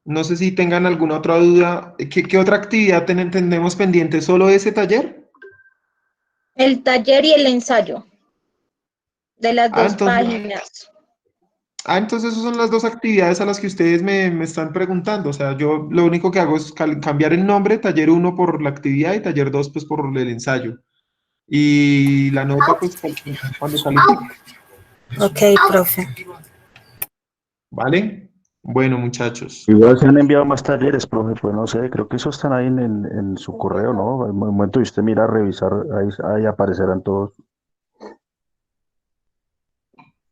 No sé si tengan alguna otra duda. ¿Qué otra actividad tenemos pendiente? ¿Solo ese taller? El taller y el ensayo de las Ah, dos entonces, páginas. entonces esas son las dos actividades a las que ustedes me están preguntando. O sea, yo lo único que hago es cambiar el nombre, taller uno por la actividad y taller 2 pues por el ensayo. Y la nota pues cuando califique. Ok, profe. ¿Vale? Bueno, muchachos. Igual se han enviado más talleres, profe, pues no sé, creo que eso están ahí en su correo, ¿no? En el momento que usted mira a revisar, ahí aparecerán todos.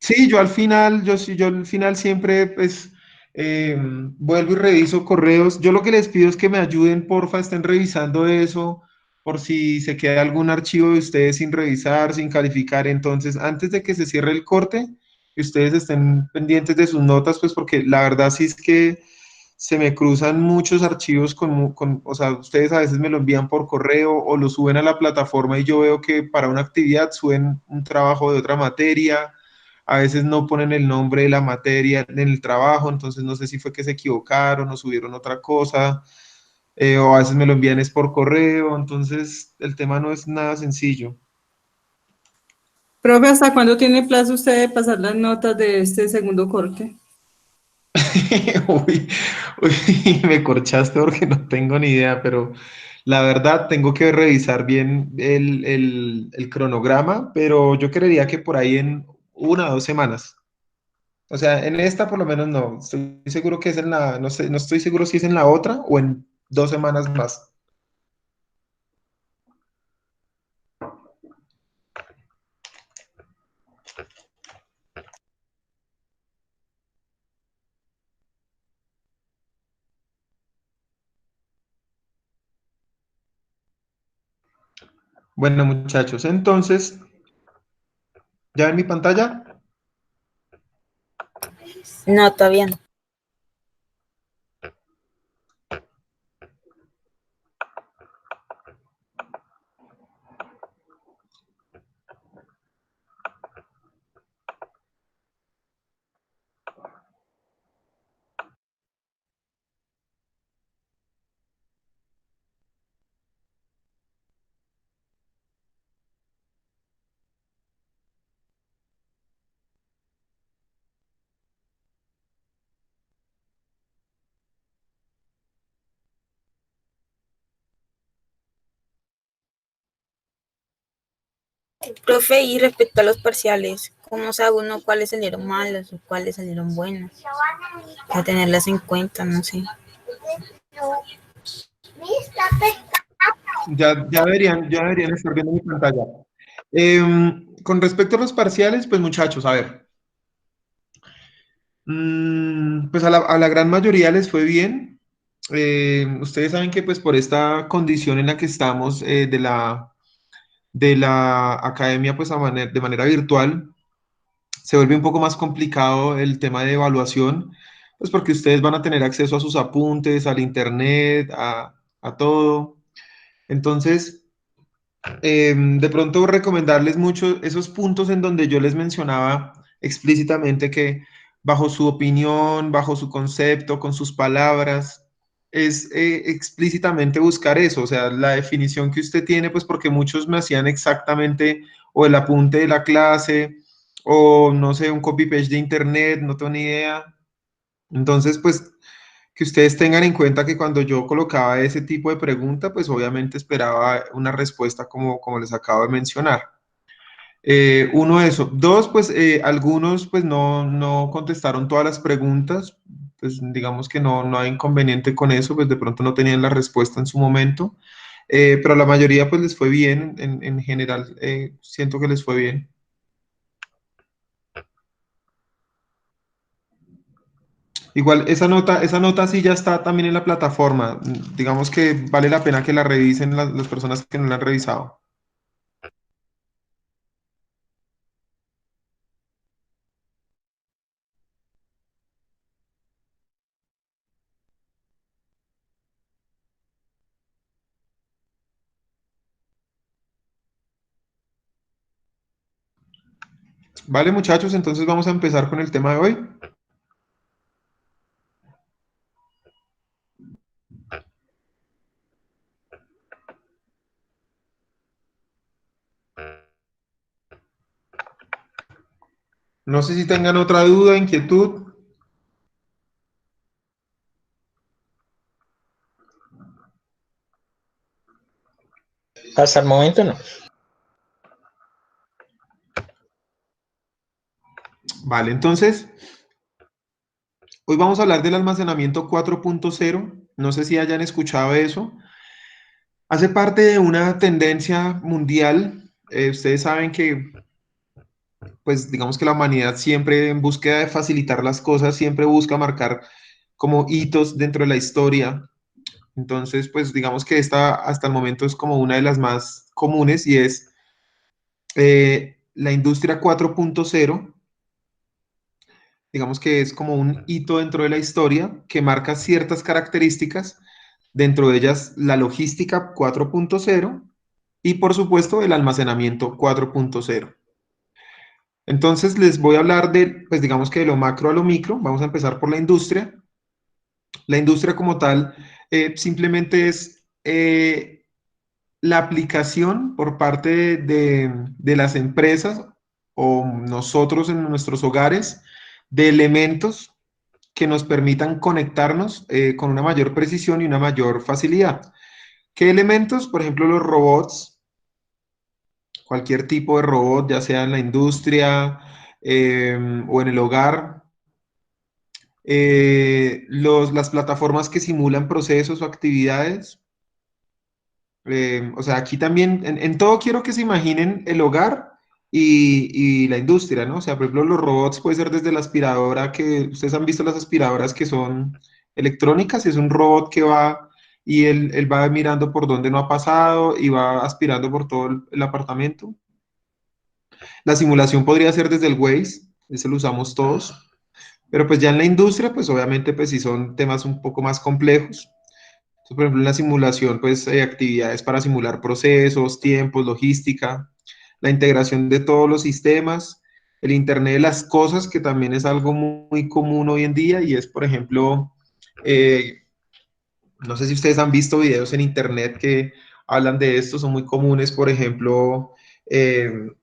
Sí, yo al final, yo al final siempre, pues, vuelvo y reviso correos. Yo lo que les pido es que me ayuden, porfa, estén revisando eso, por si se queda algún archivo de ustedes sin revisar, sin calificar. Entonces, antes de que se cierre el corte, que ustedes estén pendientes de sus notas, pues, porque la verdad sí es que se me cruzan muchos archivos o sea, ustedes a veces me lo envían por correo o lo suben a la plataforma y yo veo que para una actividad suben un trabajo de otra materia, a veces no ponen el nombre de la materia en el trabajo, entonces no sé si fue que se equivocaron o subieron otra cosa, o a veces me lo envían es por correo, entonces el tema no es nada sencillo. Profe, ¿hasta cuándo tiene plazo usted de pasar las notas de este segundo corte? Uy, uy, me corchaste porque no tengo ni idea, pero la verdad tengo que revisar bien el cronograma, pero yo creería que por ahí en 1 o 2 semanas. O sea, en esta por lo menos no. Estoy seguro que es en la, no sé, no estoy seguro si es en la otra o en 2 semanas más. Bueno, muchachos, entonces, ¿ya en mi pantalla? No, todavía no. Profe, y respecto a los parciales, ¿cómo sabe uno cuáles salieron malos o cuáles salieron buenos? Para tenerlas en cuenta, no sé. Ya deberían estar viendo mi pantalla. Con respecto a los parciales, pues muchachos, a ver, pues a la gran mayoría les fue bien. Ustedes saben que pues por esta condición en la que estamos de la academia pues de manera virtual, se vuelve un poco más complicado el tema de evaluación, pues porque ustedes van a tener acceso a sus apuntes, al internet, a todo. Entonces, de pronto recomendarles mucho esos puntos en donde yo les mencionaba explícitamente que bajo su opinión, bajo su concepto, con sus palabras, es explícitamente buscar eso, o sea, la definición que usted tiene, pues porque muchos me hacían exactamente o el apunte de la clase o no sé, un copy-paste de internet, no tengo ni idea. Entonces, pues que ustedes tengan en cuenta que cuando yo colocaba ese tipo de pregunta, pues obviamente esperaba una respuesta como les acabo de mencionar. Uno, eso. Dos, pues algunos pues no contestaron todas las preguntas, pues digamos que no hay inconveniente con eso, pues de pronto no tenían la respuesta en su momento, pero la mayoría pues les fue bien, en general siento que les fue bien. Igual, esa nota sí ya está también en la plataforma. Digamos que vale la pena que la revisen las personas que no la han revisado. Vale, muchachos, entonces vamos a empezar con el tema de hoy. No sé si tengan otra duda, inquietud. Hasta el momento no. Vale, entonces, hoy vamos a hablar del almacenamiento 4.0. No sé si hayan escuchado eso. Hace parte de una tendencia mundial. Ustedes saben que, pues, digamos que la humanidad siempre en búsqueda de facilitar las cosas, siempre busca marcar como hitos dentro de la historia. Entonces, pues, digamos que esta hasta el momento es como una de las más comunes y es la industria 4.0. Digamos que es como un hito dentro de la historia que marca ciertas características, dentro de ellas la logística 4.0 y por supuesto el almacenamiento 4.0. Entonces les voy a hablar de, pues digamos que de lo macro a lo micro. Vamos a empezar por la industria. La industria como tal simplemente es la aplicación por parte de las empresas o nosotros en nuestros hogares de elementos que nos permitan conectarnos con una mayor precisión y una mayor facilidad. ¿Qué elementos? Por ejemplo, los robots, cualquier tipo de robot, ya sea en la industria o en el hogar. Las plataformas que simulan procesos o actividades. O sea, aquí también, en todo quiero que se imaginen el hogar y la industria, ¿no? O sea, por ejemplo, los robots puede ser desde la aspiradora, que ustedes han visto las aspiradoras que son electrónicas, es un robot que va y él va mirando por dónde no ha pasado y va aspirando por todo el apartamento. La simulación podría ser desde el Waze, ese lo usamos todos, pero pues ya en la industria, pues obviamente, pues sí son temas un poco más complejos. Entonces, por ejemplo, en la simulación, pues actividades para simular procesos, tiempos, logística, la integración de todos los sistemas, el Internet de las cosas, que también es algo muy común hoy en día y es, por ejemplo, eh, no sé si ustedes han visto videos en Internet que hablan de esto, son muy comunes, por ejemplo,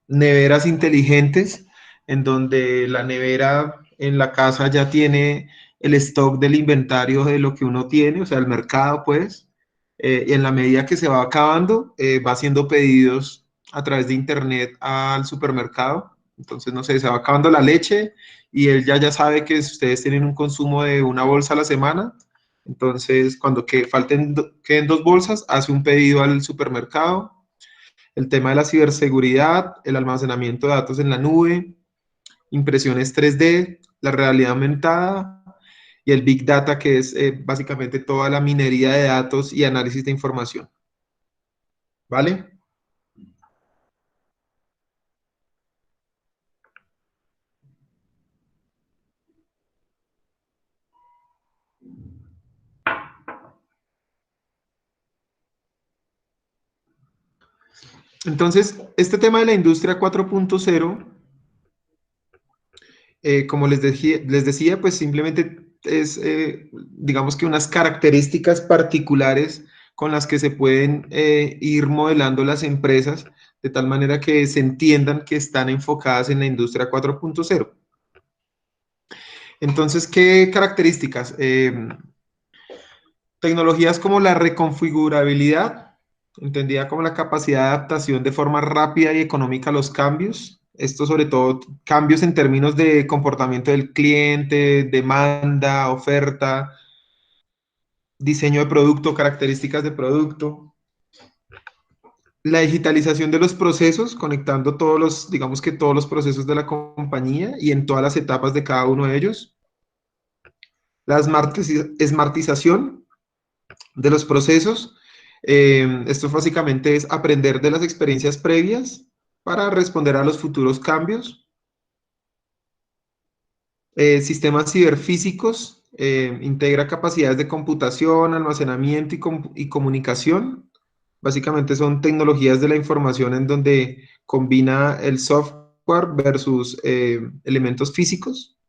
neveras inteligentes, en donde la nevera en la casa ya tiene el stock del inventario de lo que uno tiene, o sea, el mercado, pues, y en la medida que se va acabando, va haciendo pedidos a través de Internet al supermercado. Entonces, no sé, se va acabando la leche y él ya sabe que ustedes tienen un consumo de una bolsa a la semana. Entonces, cuando queden dos bolsas, hace un pedido al supermercado. El tema de la ciberseguridad, el almacenamiento de datos en la nube, impresiones 3D, la realidad aumentada y el Big Data, que es básicamente toda la minería de datos y análisis de información. ¿Vale? Entonces, este tema de la industria 4.0, como les decía, pues simplemente es, digamos que unas características particulares con las que se pueden ir modelando las empresas de tal manera que se entiendan que están enfocadas en la industria 4.0. Entonces, ¿qué características? Tecnologías como la reconfigurabilidad, entendida como la capacidad de adaptación de forma rápida y económica a los cambios. Esto sobre todo cambios en términos de comportamiento del cliente, demanda, oferta, diseño de producto, características de producto. La digitalización de los procesos, conectando todos los, digamos que todos los procesos de la compañía y en todas las etapas de cada uno de ellos. La smartización de los procesos. Esto básicamente es aprender de las experiencias previas para responder a los futuros cambios. Sistemas ciberfísicos, integra capacidades de computación, almacenamiento y comunicación. Básicamente son tecnologías de la información en donde combina el software versus elementos físicos.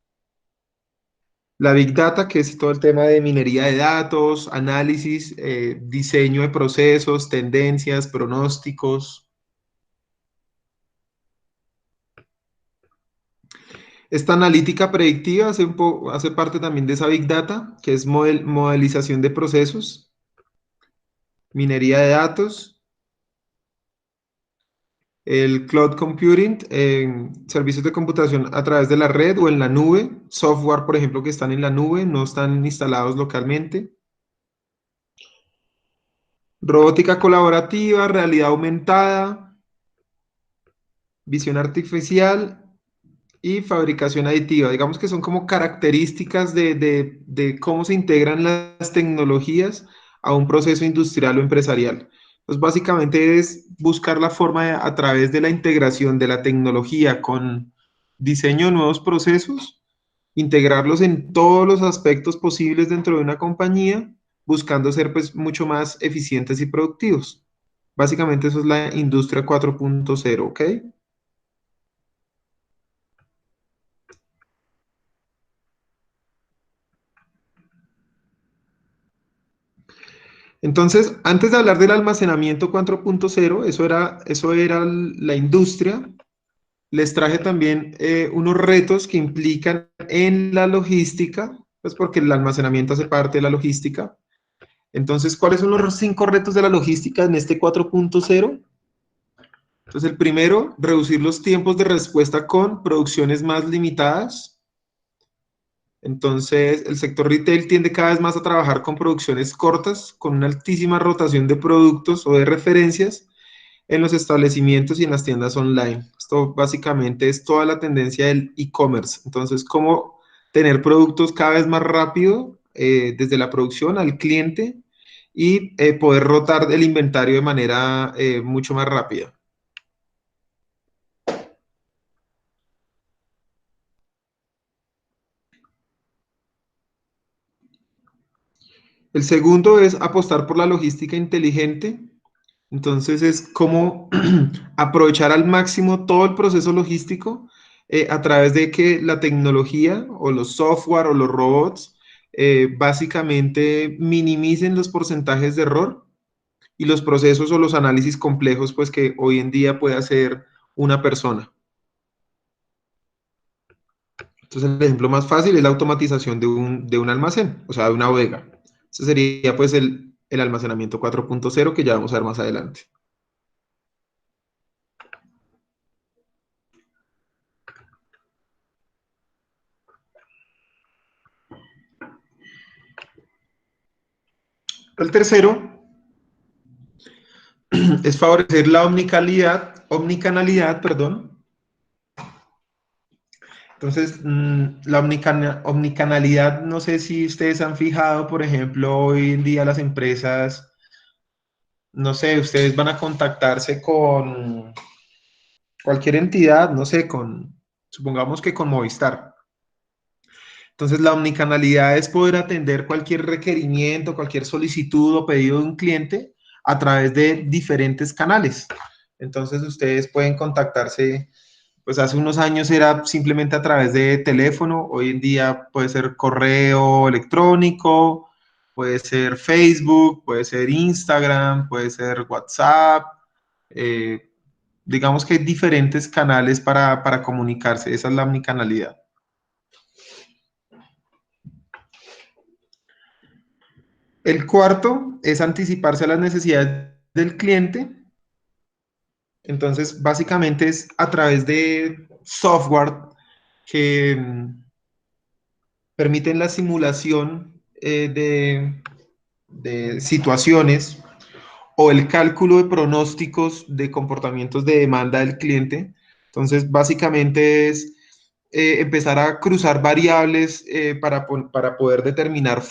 La Big Data, que es todo el tema de minería de datos, análisis, diseño de procesos, tendencias, pronósticos. Esta analítica predictiva hace parte también de esa Big Data, que es modelización de procesos, minería de datos, el cloud computing, servicios de computación a través de la red o en la nube, software, por ejemplo, que están en la nube, no están instalados localmente. Robótica colaborativa, realidad aumentada, visión artificial y fabricación aditiva. Digamos que son como características de cómo se integran las tecnologías a un proceso industrial o empresarial. Pues básicamente es buscar la forma a través de la integración de la tecnología con diseño de nuevos procesos, integrarlos en todos los aspectos posibles dentro de una compañía, buscando ser pues mucho más eficientes y productivos. Básicamente eso es la industria 4.0, ¿ok? Entonces, antes de hablar del almacenamiento 4.0, eso era la industria, les traje también unos retos que implican en la logística, pues porque el almacenamiento hace parte de la logística. Entonces, ¿cuáles son los 5 retos de la logística en este 4.0? Entonces, el primero, reducir los tiempos de respuesta con producciones más limitadas. Entonces, el sector retail tiende cada vez más a trabajar con producciones cortas, con una altísima rotación de productos o de referencias en los establecimientos y en las tiendas online. Esto básicamente es toda la tendencia del e-commerce. Entonces, cómo tener productos cada vez más rápido desde la producción al cliente y poder rotar el inventario de manera mucho más rápida. El segundo es apostar por la logística inteligente. Entonces es cómo aprovechar al máximo todo el proceso logístico a través de que la tecnología o los software o los robots básicamente minimicen los porcentajes de error y los procesos o los análisis complejos pues que hoy en día puede hacer una persona. Entonces el ejemplo más fácil es la automatización de un almacén, o sea, de una bodega. Ese sería pues el almacenamiento 4.0 que ya vamos a ver más adelante. El tercero es favorecer la omnicanalidad, perdón. Entonces, la omnicanalidad, no sé si ustedes han fijado, por ejemplo, hoy en día las empresas, no sé, ustedes van a contactarse con cualquier entidad, no sé, supongamos que con Movistar. Entonces, la omnicanalidad es poder atender cualquier requerimiento, cualquier solicitud o pedido de un cliente a través de diferentes canales. Entonces, ustedes pueden contactarse, pues hace unos años era simplemente a través de teléfono, hoy en día puede ser correo electrónico, puede ser Facebook, puede ser Instagram, puede ser WhatsApp. eh, digamos que hay diferentes canales para comunicarse, esa es la omnicanalidad. El cuarto es anticiparse a las necesidades del cliente. Entonces, básicamente es a través de software que permiten la simulación de situaciones o el cálculo de pronósticos de comportamientos de demanda del cliente. Entonces, básicamente es empezar a cruzar variables para poder determinar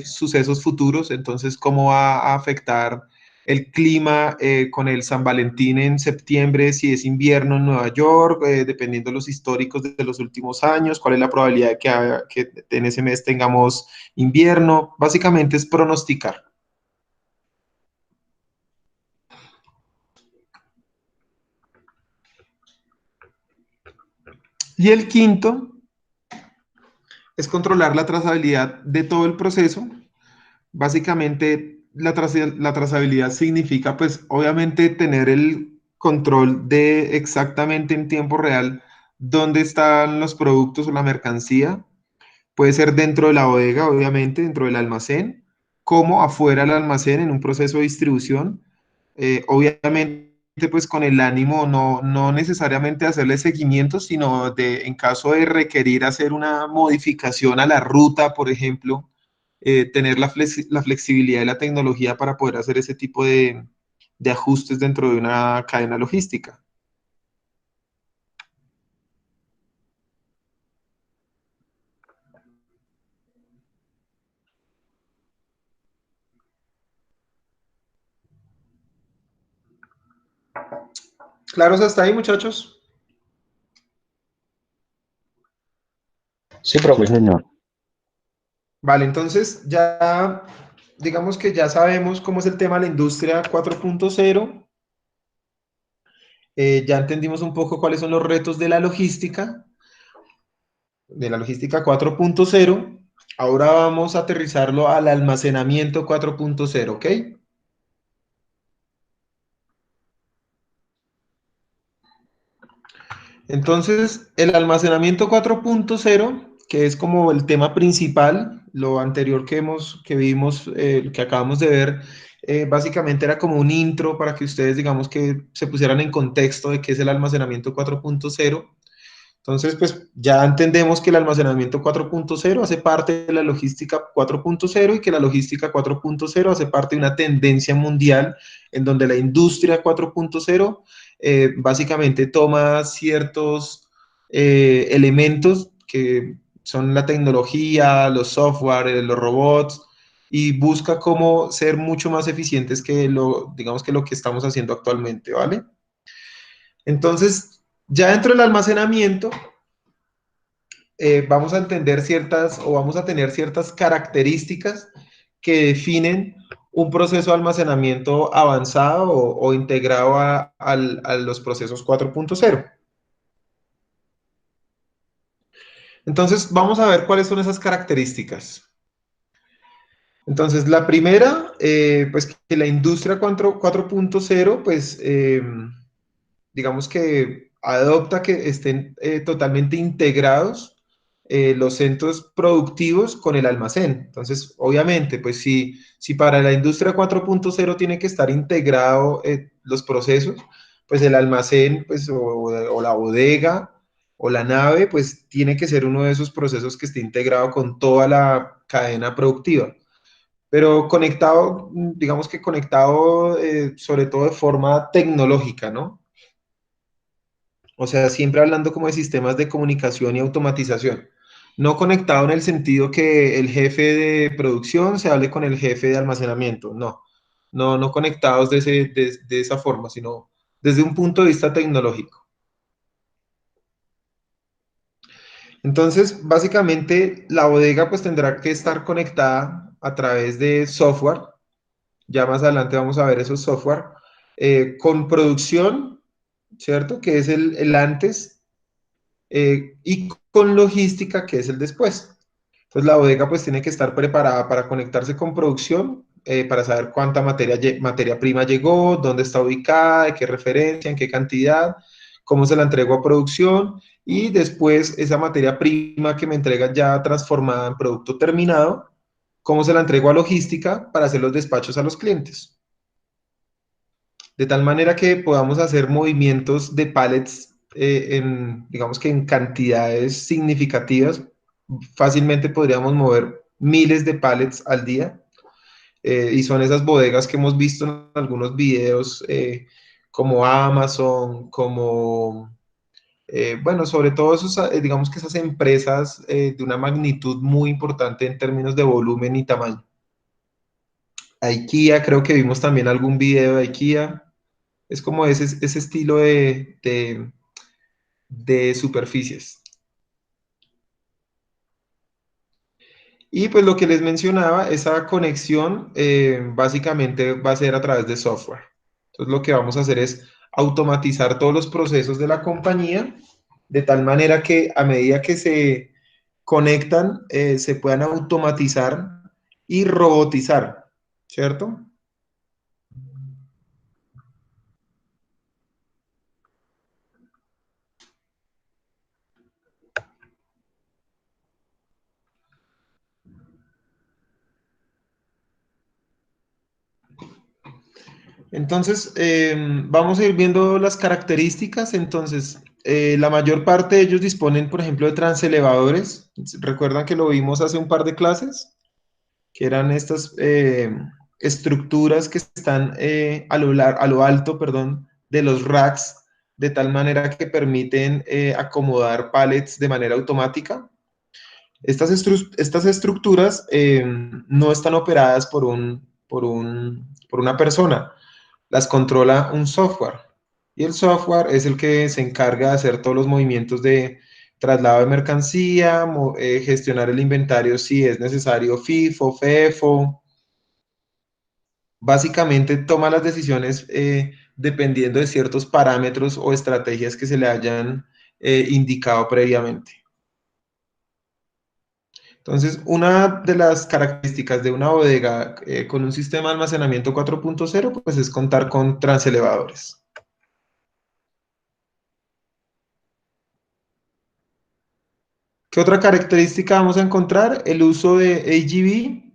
sucesos futuros. Entonces, cómo va a afectar el clima con el San Valentín en septiembre, si es invierno en Nueva York, dependiendo de los históricos de los últimos años, cuál es la probabilidad de que en ese mes tengamos invierno. Básicamente es pronosticar. Y el quinto es controlar la trazabilidad de todo el proceso. Básicamente, la trazabilidad significa, pues, obviamente, tener el control de exactamente en tiempo real dónde están los productos o la mercancía. Puede ser dentro de la bodega, obviamente, dentro del almacén, como afuera del almacén en un proceso de distribución. Obviamente, pues con el ánimo no necesariamente hacerle seguimiento, sino en caso de requerir hacer una modificación a la ruta, por ejemplo, tener la flexibilidad y la tecnología para poder hacer ese tipo de ajustes dentro de una cadena logística. ¿Claros hasta ahí, muchachos? Sí, Sí, profe. señor. Vale, entonces ya digamos que ya sabemos cómo es el tema de la industria 4.0. Ya entendimos un poco cuáles son los retos de la logística 4.0. Ahora vamos a aterrizarlo al almacenamiento 4.0, ¿ok? Entonces, el almacenamiento 4.0, que es como el tema principal, lo anterior que vimos, que acabamos de ver, básicamente era como un intro para que ustedes, digamos, que se pusieran en contexto de qué es el almacenamiento 4.0. Entonces, pues ya entendemos que el almacenamiento 4.0 hace parte de la logística 4.0 y que la logística 4.0 hace parte de una tendencia mundial en donde la industria 4.0 básicamente toma ciertos elementos que son la tecnología, los software, los robots, y busca cómo ser mucho más eficientes que digamos que lo que estamos haciendo actualmente, ¿vale? Entonces, ya dentro del almacenamiento, vamos a entender ciertas o vamos a tener ciertas características que definen un proceso de almacenamiento avanzado o integrado a los procesos 4.0. Entonces, vamos a ver cuáles son esas características. Entonces, la primera, pues que la industria 4.0, pues digamos que adopta que estén totalmente integrados los centros productivos con el almacén. Entonces, obviamente, pues si para la industria 4.0 tiene que estar integrado los procesos, pues el almacén pues, o la bodega o la nave, pues tiene que ser uno de esos procesos que esté integrado con toda la cadena productiva. Pero conectado, digamos que conectado sobre todo de forma tecnológica, ¿no? O sea, siempre hablando como de sistemas de comunicación y automatización. No conectado en el sentido que el jefe de producción se hable con el jefe de almacenamiento. No, no conectados de esa forma, sino desde un punto de vista tecnológico. Entonces, básicamente, la bodega pues tendrá que estar conectada a través de software. Ya más adelante vamos a ver esos software. Con producción, ¿cierto? Que es el antes y con logística, que es el después. Entonces la bodega pues tiene que estar preparada para conectarse con producción, para saber cuánta materia prima llegó, dónde está ubicada, de qué referencia, en qué cantidad, cómo se la entrego a producción y después esa materia prima que me entrega ya transformada en producto terminado, cómo se la entrego a logística para hacer los despachos a los clientes. De tal manera que podamos hacer movimientos de pallets digamos que en cantidades significativas. Fácilmente podríamos mover miles de pallets al día. Y son esas bodegas que hemos visto en algunos videos, como Amazon, como, bueno, sobre todo esos, digamos que esas empresas de una magnitud muy importante en términos de volumen y tamaño. IKEA, creo que vimos también algún video de IKEA. Es como ese estilo de superficies. Y pues lo que les mencionaba, esa conexión básicamente va a ser a través de software. Entonces lo que vamos a hacer es automatizar todos los procesos de la compañía de tal manera que a medida que se conectan, se puedan automatizar y robotizar, ¿cierto? Entonces, vamos a ir viendo las características. Entonces, la mayor parte de ellos disponen, por ejemplo, de transelevadores. ¿Recuerdan que lo vimos hace un par de clases? Que eran estas estructuras que están a lo alto, perdón, de los racks, de tal manera que permiten acomodar pallets de manera automática. Estas estructuras no están operadas por una persona, las controla un software. Y el software es el que se encarga de hacer todos los movimientos de traslado de mercancía, gestionar el inventario si es necesario FIFO, FEFO. Básicamente toma las decisiones dependiendo de ciertos parámetros o estrategias que se le hayan indicado previamente. Entonces, una de las características de una bodega con un sistema de almacenamiento 4.0 pues es contar con transelevadores. ¿Qué otra característica vamos a encontrar? El uso de AGV.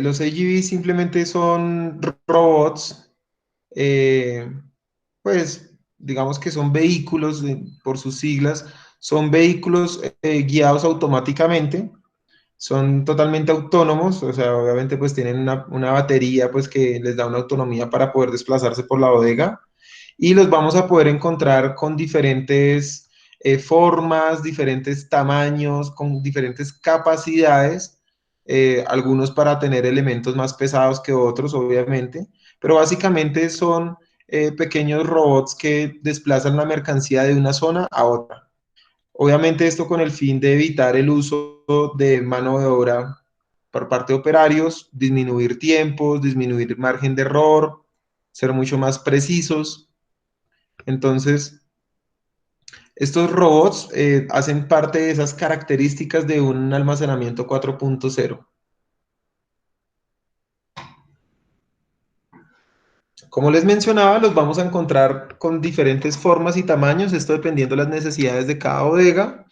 Los AGV simplemente son robots, pues digamos que son vehículos, por sus siglas, son vehículos guiados automáticamente, son totalmente autónomos, o sea, obviamente pues tienen una batería pues que les da una autonomía para poder desplazarse por la bodega y los vamos a poder encontrar con diferentes formas, diferentes tamaños, con diferentes capacidades, algunos para tener elementos más pesados que otros, obviamente, pero básicamente son pequeños robots que desplazan la mercancía de una zona a otra. Obviamente esto con el fin de evitar el uso de mano de obra por parte de operarios, disminuir tiempos, disminuir margen de error, ser mucho más precisos. Entonces, estos robots hacen parte de esas características de un almacenamiento 4.0. Como les mencionaba, los vamos a encontrar con diferentes formas y tamaños, esto dependiendo de las necesidades de cada bodega.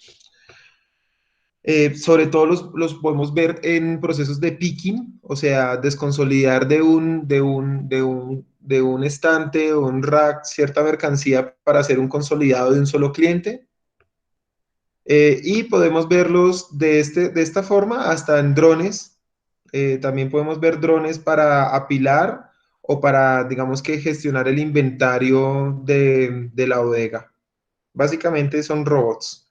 Sobre todo los podemos ver en procesos de picking, o sea, desconsolidar de un estante o un rack cierta mercancía para hacer un consolidado de un solo cliente. Y podemos verlos de esta forma hasta en drones. También podemos ver drones para apilar o para, digamos que, gestionar el inventario de la bodega. Básicamente son robots.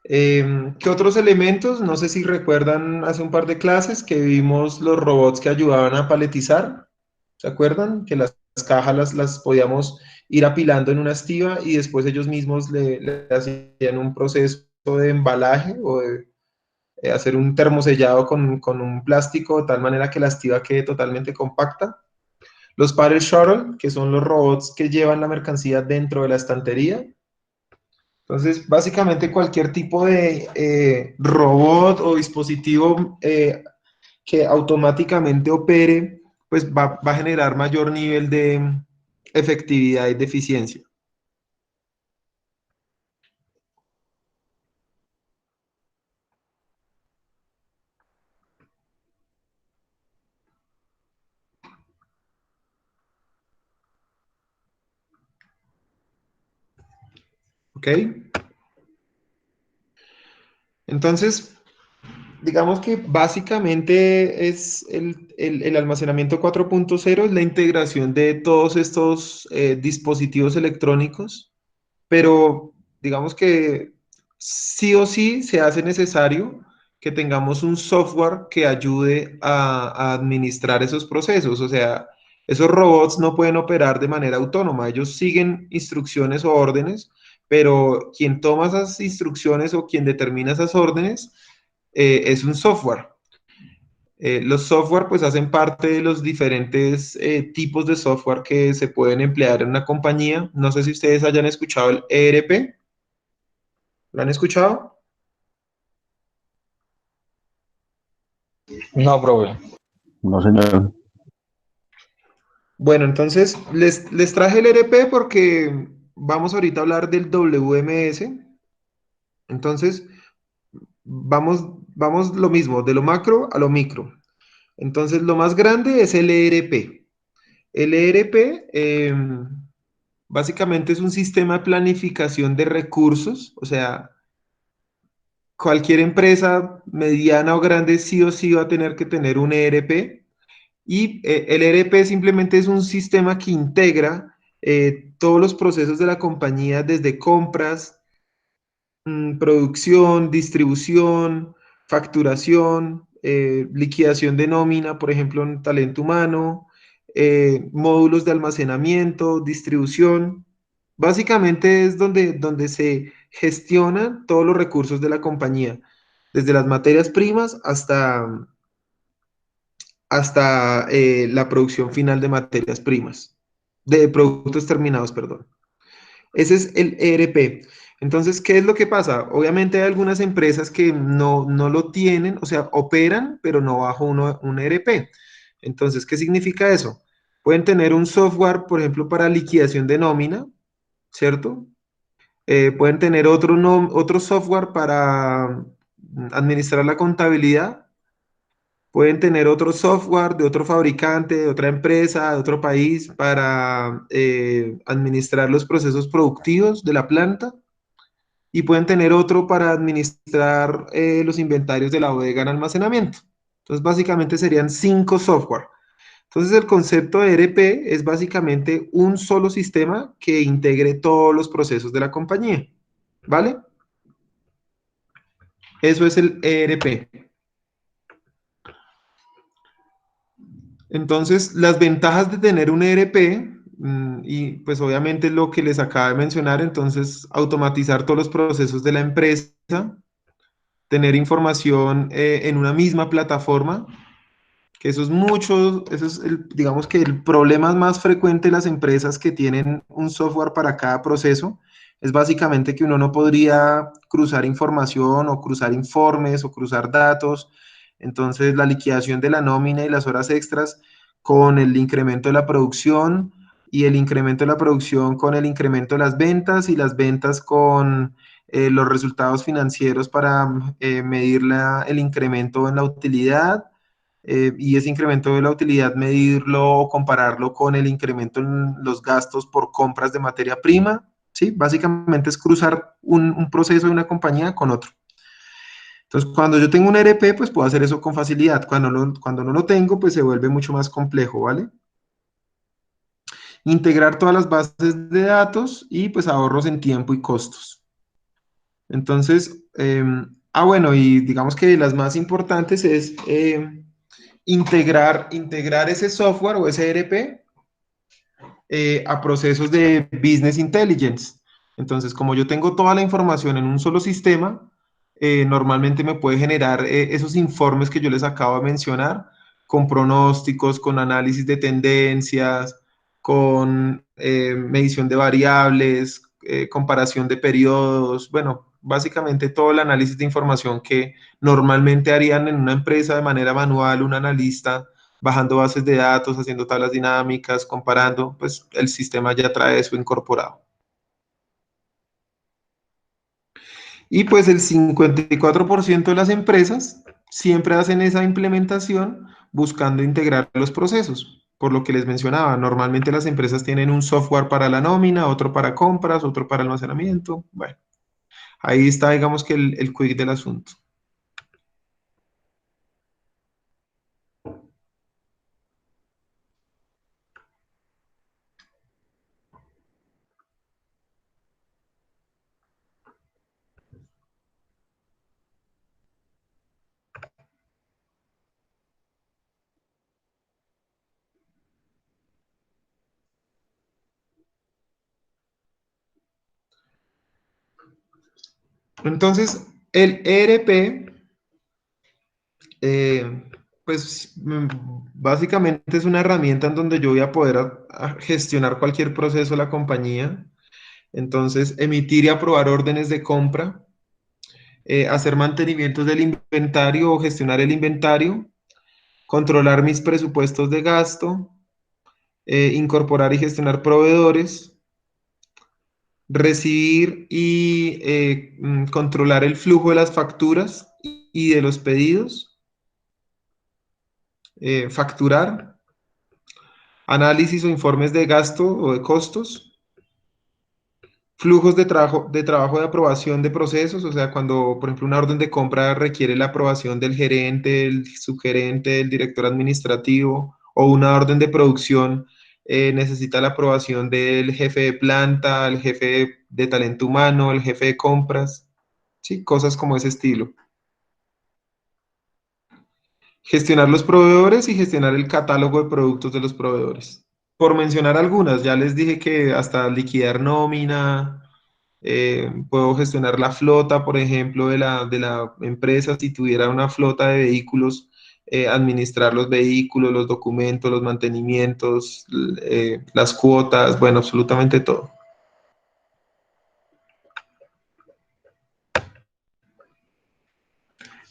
¿Qué otros elementos? No sé si recuerdan hace un par de clases que vimos los robots que ayudaban a paletizar. ¿Se acuerdan? Que las cajas las podíamos ir apilando en una estiva y después ellos mismos le hacían un proceso de embalaje o de hacer un termosellado con un plástico de tal manera que la estiva quede totalmente compacta. Los paddle shuttle, que son los robots que llevan la mercancía dentro de la estantería. Entonces, básicamente cualquier tipo de robot o dispositivo que automáticamente opere, pues va a generar mayor nivel de efectividad y de eficiencia. ¿Ok? Entonces, digamos que básicamente es el almacenamiento 4.0, es la integración de todos estos dispositivos electrónicos, pero digamos que sí o sí se hace necesario que tengamos un software que ayude a administrar esos procesos. O sea, esos robots no pueden operar de manera autónoma, ellos siguen instrucciones o órdenes, pero quien toma esas instrucciones o quien determina esas órdenes es un software. Los software pues hacen parte de los diferentes tipos de software que se pueden emplear en una compañía. No sé si ustedes hayan escuchado el ERP. ¿Lo han escuchado? No, profe. No, señor. Bueno, entonces les traje el ERP porque vamos ahorita a hablar del WMS. Entonces, vamos lo mismo, de lo macro a lo micro. Entonces, lo más grande es el ERP. El ERP básicamente es un sistema de planificación de recursos, o sea, cualquier empresa mediana o grande sí o sí va a tener que tener un ERP. Y el ERP simplemente es un sistema que integra todos los procesos de la compañía, desde compras, producción, distribución, facturación, liquidación de nómina, por ejemplo, en talento humano, módulos de almacenamiento, distribución. Básicamente es donde se gestionan todos los recursos de la compañía, desde las materias primas hasta la producción final de materias primas, de productos terminados, perdón. Ese es el ERP. Entonces, ¿qué es lo que pasa? Obviamente hay algunas empresas que no lo tienen, o sea, operan, pero no bajo un ERP. Entonces, ¿qué significa eso? Pueden tener un software, por ejemplo, para liquidación de nómina, ¿cierto? Pueden tener otro software para administrar la contabilidad. Pueden tener otro software de otro fabricante, de otra empresa, de otro país para administrar los procesos productivos de la planta y pueden tener otro para administrar los inventarios de la bodega en almacenamiento. Entonces, básicamente serían 5 software. Entonces, el concepto de ERP es básicamente un solo sistema que integre todos los procesos de la compañía. ¿Vale? Eso es el ERP. Entonces, las ventajas de tener un ERP, y pues obviamente lo que les acabo de mencionar, entonces automatizar todos los procesos de la empresa, tener información en una misma plataforma, que eso es mucho, eso es digamos que el problema más frecuente de las empresas que tienen un software para cada proceso, es básicamente que uno no podría cruzar información o cruzar informes o cruzar datos. Entonces, la liquidación de la nómina y las horas extras con el incremento de la producción y el incremento de la producción con el incremento de las ventas y las ventas con los resultados financieros para medir el incremento en la utilidad y ese incremento de la utilidad medirlo o compararlo con el incremento en los gastos por compras de materia prima, ¿sí? Básicamente es cruzar un proceso de una compañía con otro. Entonces, cuando yo tengo un ERP, pues puedo hacer eso con facilidad. Cuando no lo tengo, pues se vuelve mucho más complejo, ¿vale? Integrar todas las bases de datos y pues ahorros en tiempo y costos. Entonces, bueno, y digamos que las más importantes es integrar ese software o ese ERP a procesos de business intelligence. Entonces, como yo tengo toda la información en un solo sistema, normalmente me puede generar esos informes que yo les acabo de mencionar, con pronósticos, con análisis de tendencias, con medición de variables, comparación de periodos, bueno, básicamente todo el análisis de información que normalmente harían en una empresa de manera manual, un analista bajando bases de datos, haciendo tablas dinámicas, comparando, pues el sistema ya trae eso incorporado. Y pues el 54% de las empresas siempre hacen esa implementación buscando integrar los procesos. Por lo que les mencionaba, normalmente las empresas tienen un software para la nómina, otro para compras, otro para almacenamiento. Bueno, ahí está, digamos que el quick del asunto. Entonces, el ERP pues básicamente es una herramienta en donde yo voy a poder gestionar cualquier proceso de la compañía. Entonces, emitir y aprobar órdenes de compra, hacer mantenimientos del inventario o gestionar el inventario, controlar mis presupuestos de gasto, incorporar y gestionar proveedores, recibir y controlar el flujo de las facturas y de los pedidos, facturar, análisis o informes de gasto o de costos, flujos de trabajo de aprobación de procesos, o sea, cuando, por ejemplo, una orden de compra requiere la aprobación del gerente, el subgerente, el director administrativo, o una orden de producción necesita la aprobación del jefe de planta, el jefe de talento humano, el jefe de compras, ¿sí? Cosas como ese estilo. Gestionar los proveedores y gestionar el catálogo de productos de los proveedores. Por mencionar algunas, ya les dije que hasta liquidar nómina, puedo gestionar la flota, por ejemplo, de la empresa, si tuviera una flota de vehículos, administrar los vehículos, los documentos, los mantenimientos, las cuotas, bueno, absolutamente todo.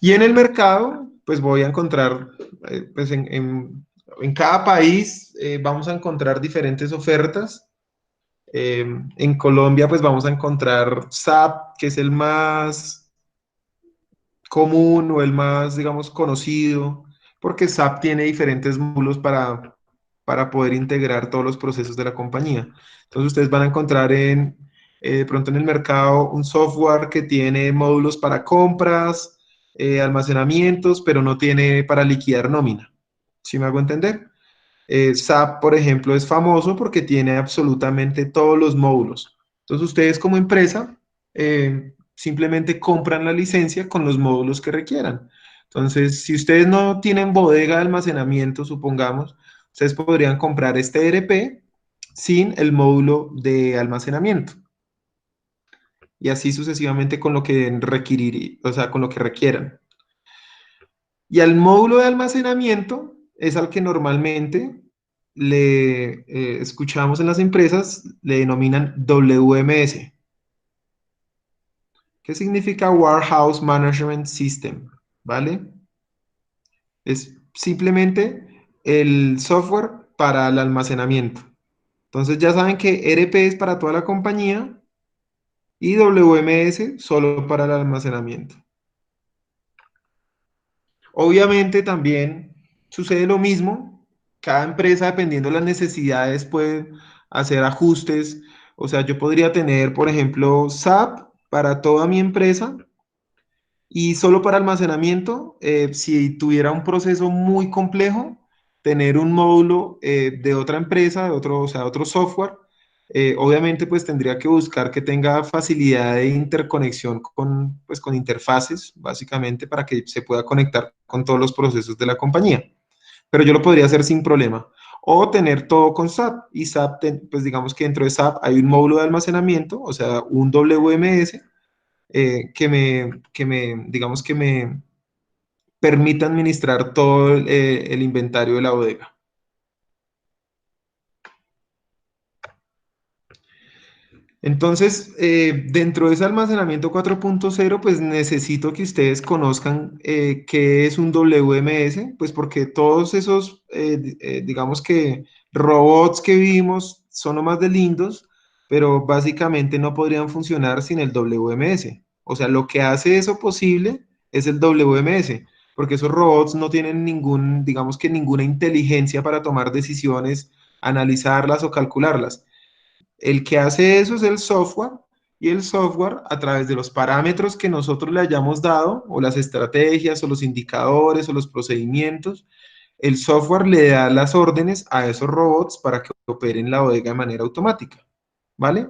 Y en el mercado, pues voy a encontrar, pues en cada país vamos a encontrar diferentes ofertas. En Colombia, pues vamos a encontrar SAP, que es el más común o el más, digamos, conocido, porque SAP tiene diferentes módulos para poder integrar todos los procesos de la compañía. Entonces, ustedes van a encontrar de pronto en el mercado un software que tiene módulos para compras, almacenamientos, pero no tiene para liquidar nómina. ¿Sí me hago entender? SAP, por ejemplo, es famoso porque tiene absolutamente todos los módulos. Entonces, ustedes como empresa simplemente compran la licencia con los módulos que requieran. Entonces, si ustedes no tienen bodega de almacenamiento, supongamos, ustedes podrían comprar este ERP sin el módulo de almacenamiento. Y así sucesivamente con lo que requerir, o sea, con lo que requieran. Y al módulo de almacenamiento es al que normalmente le escuchamos en las empresas, le denominan WMS. ¿Qué significa Warehouse Management System? ¿Vale? Es simplemente el software para el almacenamiento. Entonces ya saben que ERP es para toda la compañía y WMS solo para el almacenamiento. Obviamente también sucede lo mismo. Cada empresa, dependiendo de las necesidades, puede hacer ajustes. O sea, yo podría tener, por ejemplo, SAP para toda mi empresa y solo para almacenamiento, si tuviera un proceso muy complejo, tener un módulo de otra empresa, de otro, o sea, otro software, obviamente pues tendría que buscar que tenga facilidad de interconexión con, pues, con interfaces, básicamente, para que se pueda conectar con todos los procesos de la compañía. Pero yo lo podría hacer sin problema. O tener todo con SAP. Y SAP, pues digamos que dentro de SAP hay un módulo de almacenamiento, o sea, un WMS digamos que me permita administrar todo el inventario de la bodega. Entonces, dentro de ese almacenamiento 4.0, pues necesito que ustedes conozcan qué es un WMS, pues porque todos esos, digamos que robots que vimos son nomás de lindos, pero básicamente no podrían funcionar sin el WMS. O sea, lo que hace eso posible es el WMS, porque esos robots no tienen ningún, digamos que ninguna inteligencia para tomar decisiones, analizarlas o calcularlas. El que hace eso es el software y el software a través de los parámetros que nosotros le hayamos dado o las estrategias o los indicadores o los procedimientos, el software le da las órdenes a esos robots para que operen la bodega de manera automática, ¿vale?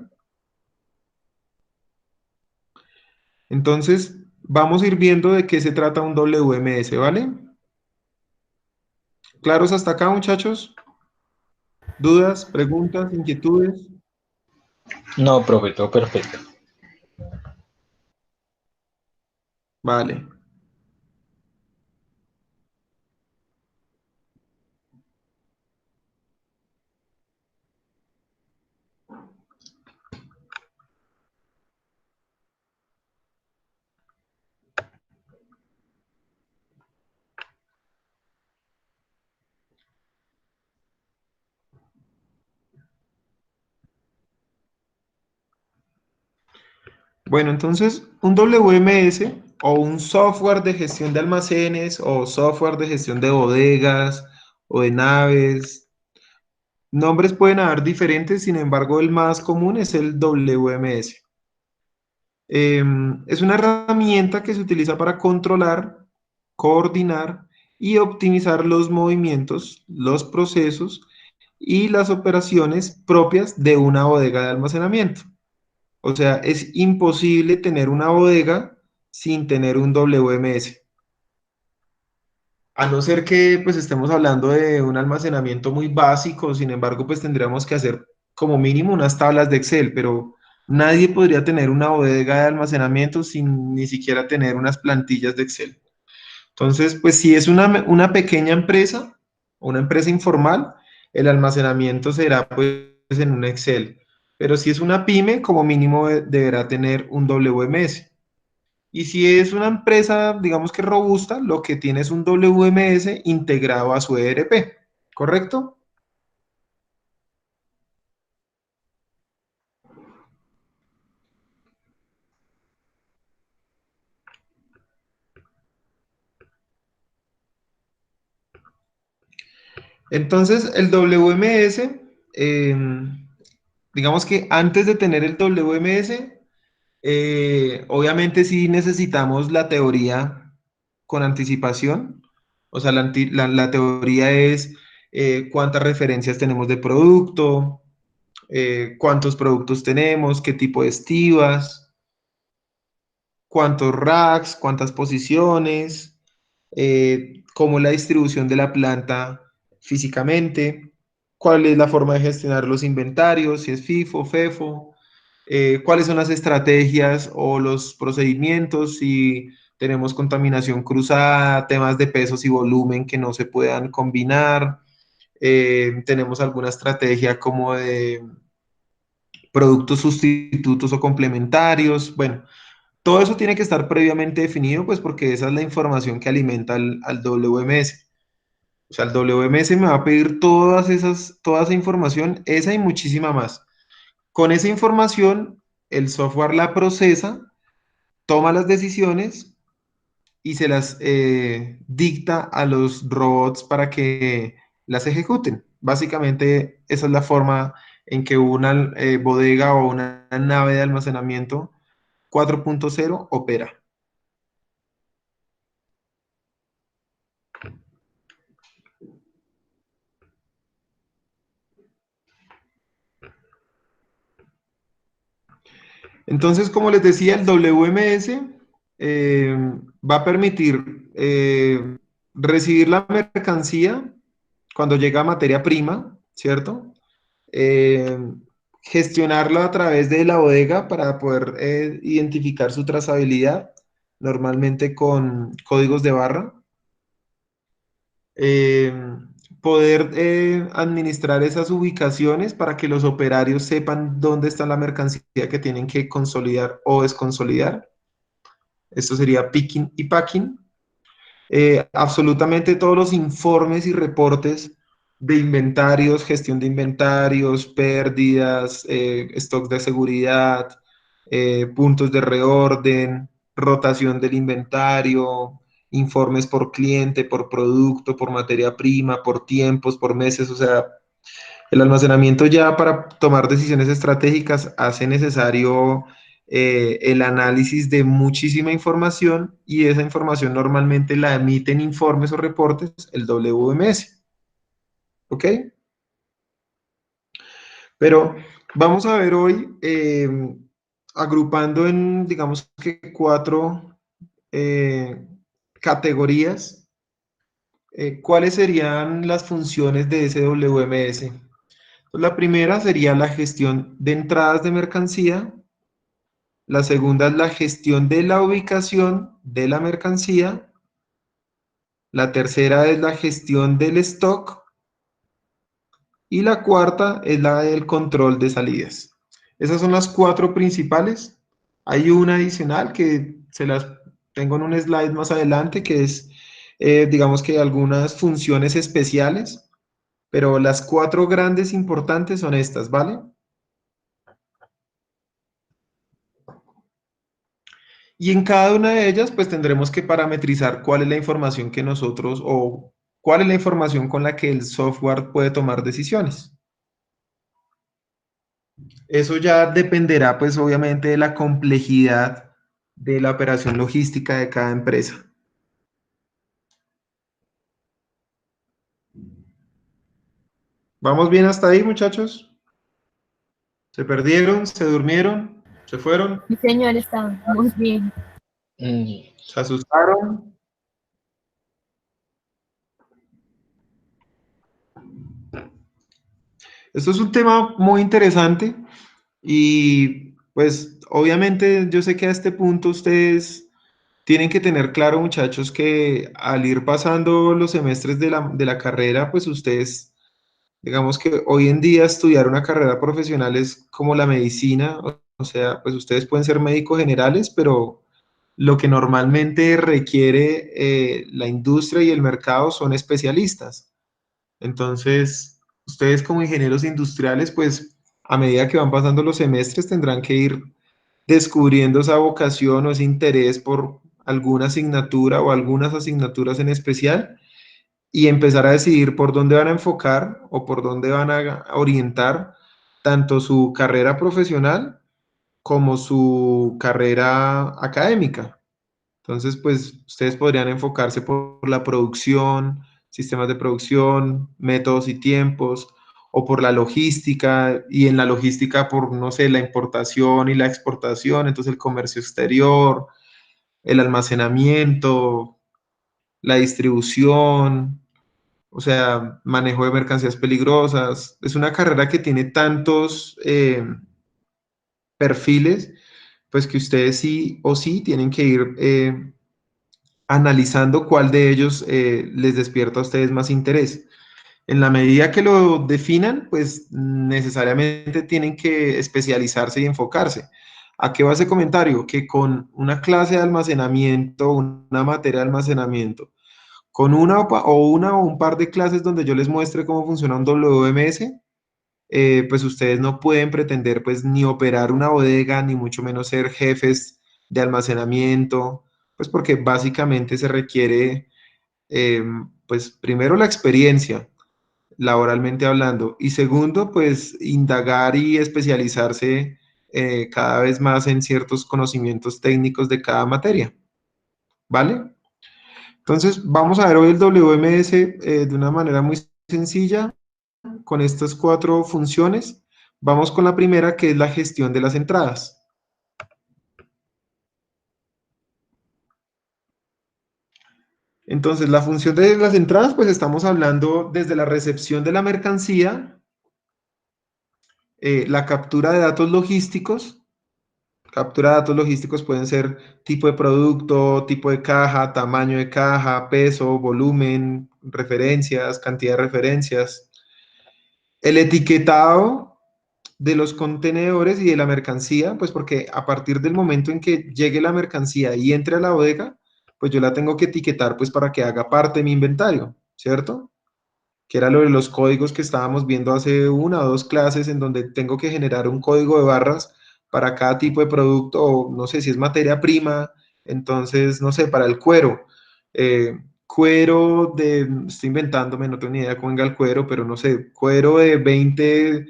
Entonces, vamos a ir viendo de qué se trata un WMS, ¿vale? ¿Claros hasta acá, muchachos? ¿Dudas, preguntas, inquietudes? No, profe, todo perfecto. Vale. Bueno, entonces un WMS o un software de gestión de almacenes o software de gestión de bodegas o de naves, nombres pueden haber diferentes, sin embargo el más común es el WMS. Es una herramienta que se utiliza para controlar, coordinar y optimizar los movimientos, los procesos y las operaciones propias de una bodega de almacenamiento. O sea, es imposible tener una bodega sin tener un WMS. A no ser que pues estemos hablando de un almacenamiento muy básico, sin embargo, pues tendríamos que hacer como mínimo unas tablas de Excel, pero nadie podría tener una bodega de almacenamiento sin ni siquiera tener unas plantillas de Excel. Entonces, pues si es una pequeña empresa, una empresa informal, el almacenamiento será pues en un Excel. Pero si es una pyme, como mínimo deberá tener un WMS. Y si es una empresa, digamos que robusta, lo que tiene es un WMS integrado a su ERP, ¿correcto? Entonces, el WMS, digamos que antes de tener el WMS, obviamente sí necesitamos la teoría con anticipación. O sea, la teoría es cuántas referencias tenemos de producto, cuántos productos tenemos, qué tipo de estivas, cuántos racks, cuántas posiciones, cómo es la distribución de la planta físicamente, cuál es la forma de gestionar los inventarios, si es FIFO, FEFO, cuáles son las estrategias o los procedimientos, si tenemos contaminación cruzada, temas de pesos y volumen que no se puedan combinar, tenemos alguna estrategia como de productos sustitutos o complementarios, bueno, todo eso tiene que estar previamente definido, pues porque esa es la información que alimenta al WMS. O sea, el WMS me va a pedir toda esa información, esa y muchísima más. Con esa información, el software la procesa, toma las decisiones y se las dicta a los robots para que las ejecuten. Básicamente, esa es la forma en que una bodega o una nave de almacenamiento 4.0 opera. Entonces, como les decía, el WMS va a permitir recibir la mercancía cuando llega materia prima, ¿cierto? Eh, Gestionarla a través de la bodega para poder identificar su trazabilidad, normalmente con códigos de barra. eh, Poder administrar esas ubicaciones para que los operarios sepan dónde está la mercancía que tienen que consolidar o desconsolidar. Esto sería picking y packing. Absolutamente todos los informes y reportes de inventarios, gestión de inventarios, pérdidas, stocks de seguridad, puntos de reorden, rotación del inventario, informes por cliente, por producto, por materia prima, por tiempos, por meses. O sea, el almacenamiento ya para tomar decisiones estratégicas hace necesario el análisis de muchísima información y esa información normalmente la emiten informes o reportes el WMS. ¿Ok? Pero vamos a ver hoy, agrupando en, digamos que cuatro eh, categorías, cuáles serían las funciones de ese WMS. La primera sería la gestión de entradas de mercancía. La segunda es la gestión de la ubicación de la mercancía. La tercera es la gestión del stock. Y la cuarta es la del control de salidas. Esas son las cuatro principales. Hay una adicional que se las tengo en un slide más adelante, que es, digamos que algunas funciones especiales, pero las cuatro grandes importantes son estas, ¿vale? Y en cada una de ellas, pues tendremos que parametrizar cuál es la información que nosotros o cuál es la información con la que el software puede tomar decisiones. Eso ya dependerá, pues obviamente, de la complejidad de la operación logística de cada empresa. ¿Vamos bien hasta ahí, muchachos? ¿Se perdieron? ¿Se durmieron? ¿Se fueron? Sí, señor, está muy bien. ¿Se asustaron? Esto es un tema muy interesante y pues obviamente yo sé que a este punto ustedes tienen que tener claro, muchachos, que al ir pasando los semestres de la carrera, pues ustedes, digamos que hoy en día estudiar una carrera profesional es como la medicina, o sea, pues ustedes pueden ser médicos generales, pero lo que normalmente requiere la industria y el mercado son especialistas. Entonces, ustedes como ingenieros industriales, pues a medida que van pasando los semestres tendrán que ir descubriendo esa vocación o ese interés por alguna asignatura o algunas asignaturas en especial y empezar a decidir por dónde van a enfocar o por dónde van a orientar tanto su carrera profesional como su carrera académica. Entonces, pues ustedes podrían enfocarse por la producción, sistemas de producción, métodos y tiempos, o por la logística, y en la logística por, no sé, la importación y la exportación, entonces el comercio exterior, el almacenamiento, la distribución, o sea, manejo de mercancías peligrosas. Es una carrera que tiene tantos perfiles, pues que ustedes sí o sí tienen que ir analizando cuál de ellos les despierta a ustedes más interés. En la medida que lo definan, pues necesariamente tienen que especializarse y enfocarse. ¿A qué va ese comentario? Que con una clase de almacenamiento, una materia de almacenamiento, con una o un par de clases donde yo les muestre cómo funciona un WMS, pues ustedes no pueden pretender pues ni operar una bodega, ni mucho menos ser jefes de almacenamiento, pues porque básicamente se requiere pues primero la experiencia laboralmente hablando y segundo pues indagar y especializarse cada vez más en ciertos conocimientos técnicos de cada materia, ¿vale? Entonces vamos a ver hoy el WMS de una manera muy sencilla con estas cuatro funciones. Vamos con la primera, que es la gestión de las entradas. Entonces, la función de las entradas, pues estamos hablando desde la recepción de la mercancía, la captura de datos logísticos. Captura de datos logísticos pueden ser tipo de producto, tipo de caja, tamaño de caja, peso, volumen, referencias, cantidad de referencias. El etiquetado de los contenedores y de la mercancía, pues porque a partir del momento en que llegue la mercancía y entre a la bodega, pues yo la tengo que etiquetar pues para que haga parte de mi inventario, ¿cierto? Que era lo de los códigos que estábamos viendo hace una o dos clases en donde tengo que generar un código de barras para cada tipo de producto o no sé si es materia prima, entonces, no sé, para el cuero. Cuero de, estoy inventándome, no tengo ni idea cómo venga el cuero, pero no sé, cuero de 20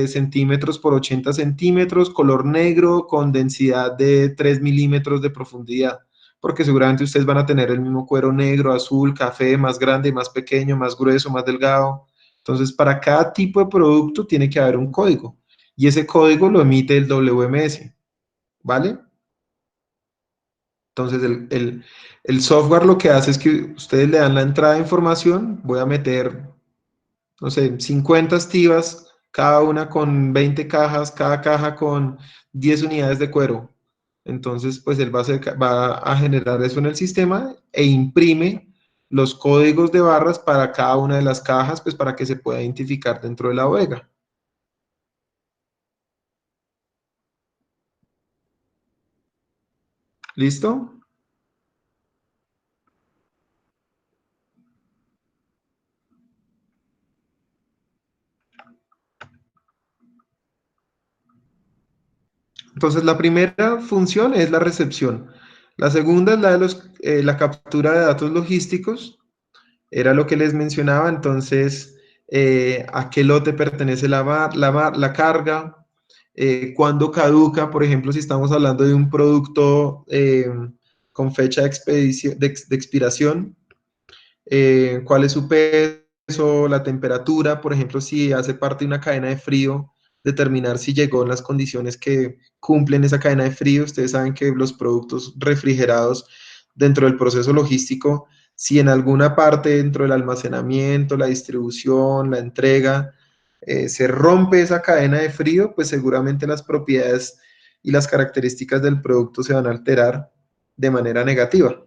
centímetros por 80 centímetros, color negro con densidad de 3 milímetros de profundidad, porque seguramente ustedes van a tener el mismo cuero negro, azul, café, más grande, más pequeño, más grueso, más delgado. Entonces, para cada tipo de producto tiene que haber un código y ese código lo emite el WMS, ¿vale? Entonces, el software lo que hace es que ustedes le dan la entrada de información, voy a meter, no sé, 50 estivas, cada una con 20 cajas, cada caja con 10 unidades de cuero. Entonces, pues él va a generar eso en el sistema e imprime los códigos de barras para cada una de las cajas, pues para que se pueda identificar dentro de la bodega. ¿Listo? Entonces, la primera función es la recepción. La segunda es la captura de datos logísticos. Era lo que les mencionaba. Entonces, a qué lote pertenece la carga, cuándo caduca, por ejemplo, si estamos hablando de un producto con fecha de expiración, cuál es su peso, la temperatura, por ejemplo, si hace parte de una cadena de frío, determinar si llegó en las condiciones que cumplen esa cadena de frío. Ustedes saben que los productos refrigerados dentro del proceso logístico, si en alguna parte dentro del almacenamiento, la distribución, la entrega, se rompe esa cadena de frío, pues seguramente las propiedades y las características del producto se van a alterar de manera negativa,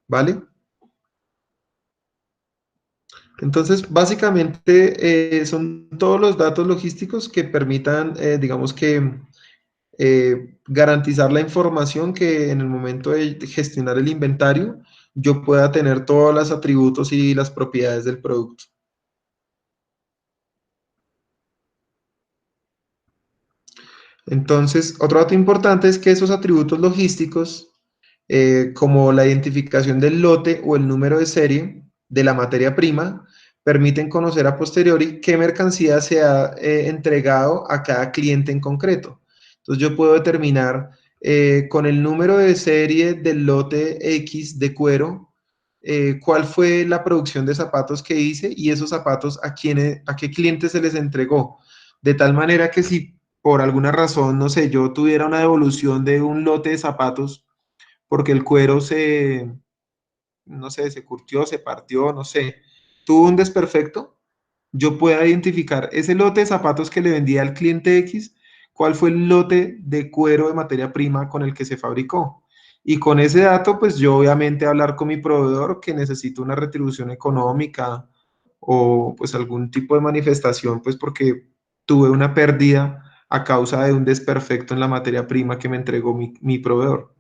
¿vale? Entonces, básicamente son todos los datos logísticos que permitan, digamos que, garantizar la información que en el momento de gestionar el inventario, yo pueda tener todos los atributos y las propiedades del producto. Entonces, otro dato importante es que esos atributos logísticos, como la identificación del lote o el número de serie de la materia prima, permiten conocer a posteriori qué mercancía se ha entregado a cada cliente en concreto. Entonces yo puedo determinar con el número de serie del lote X de cuero, cuál fue la producción de zapatos que hice y esos zapatos a qué clientes se les entregó. De tal manera que si por alguna razón, no sé, yo tuviera una devolución de un lote de zapatos porque el cuero no sé, se curtió, se partió, no sé, tuvo un desperfecto, yo pueda identificar ese lote de zapatos que le vendía al cliente X, cuál fue el lote de cuero de materia prima con el que se fabricó. Y con ese dato, pues yo obviamente hablar con mi proveedor que necesito una retribución económica o pues algún tipo de manifestación, pues porque tuve una pérdida a causa de un desperfecto en la materia prima que me entregó mi proveedor.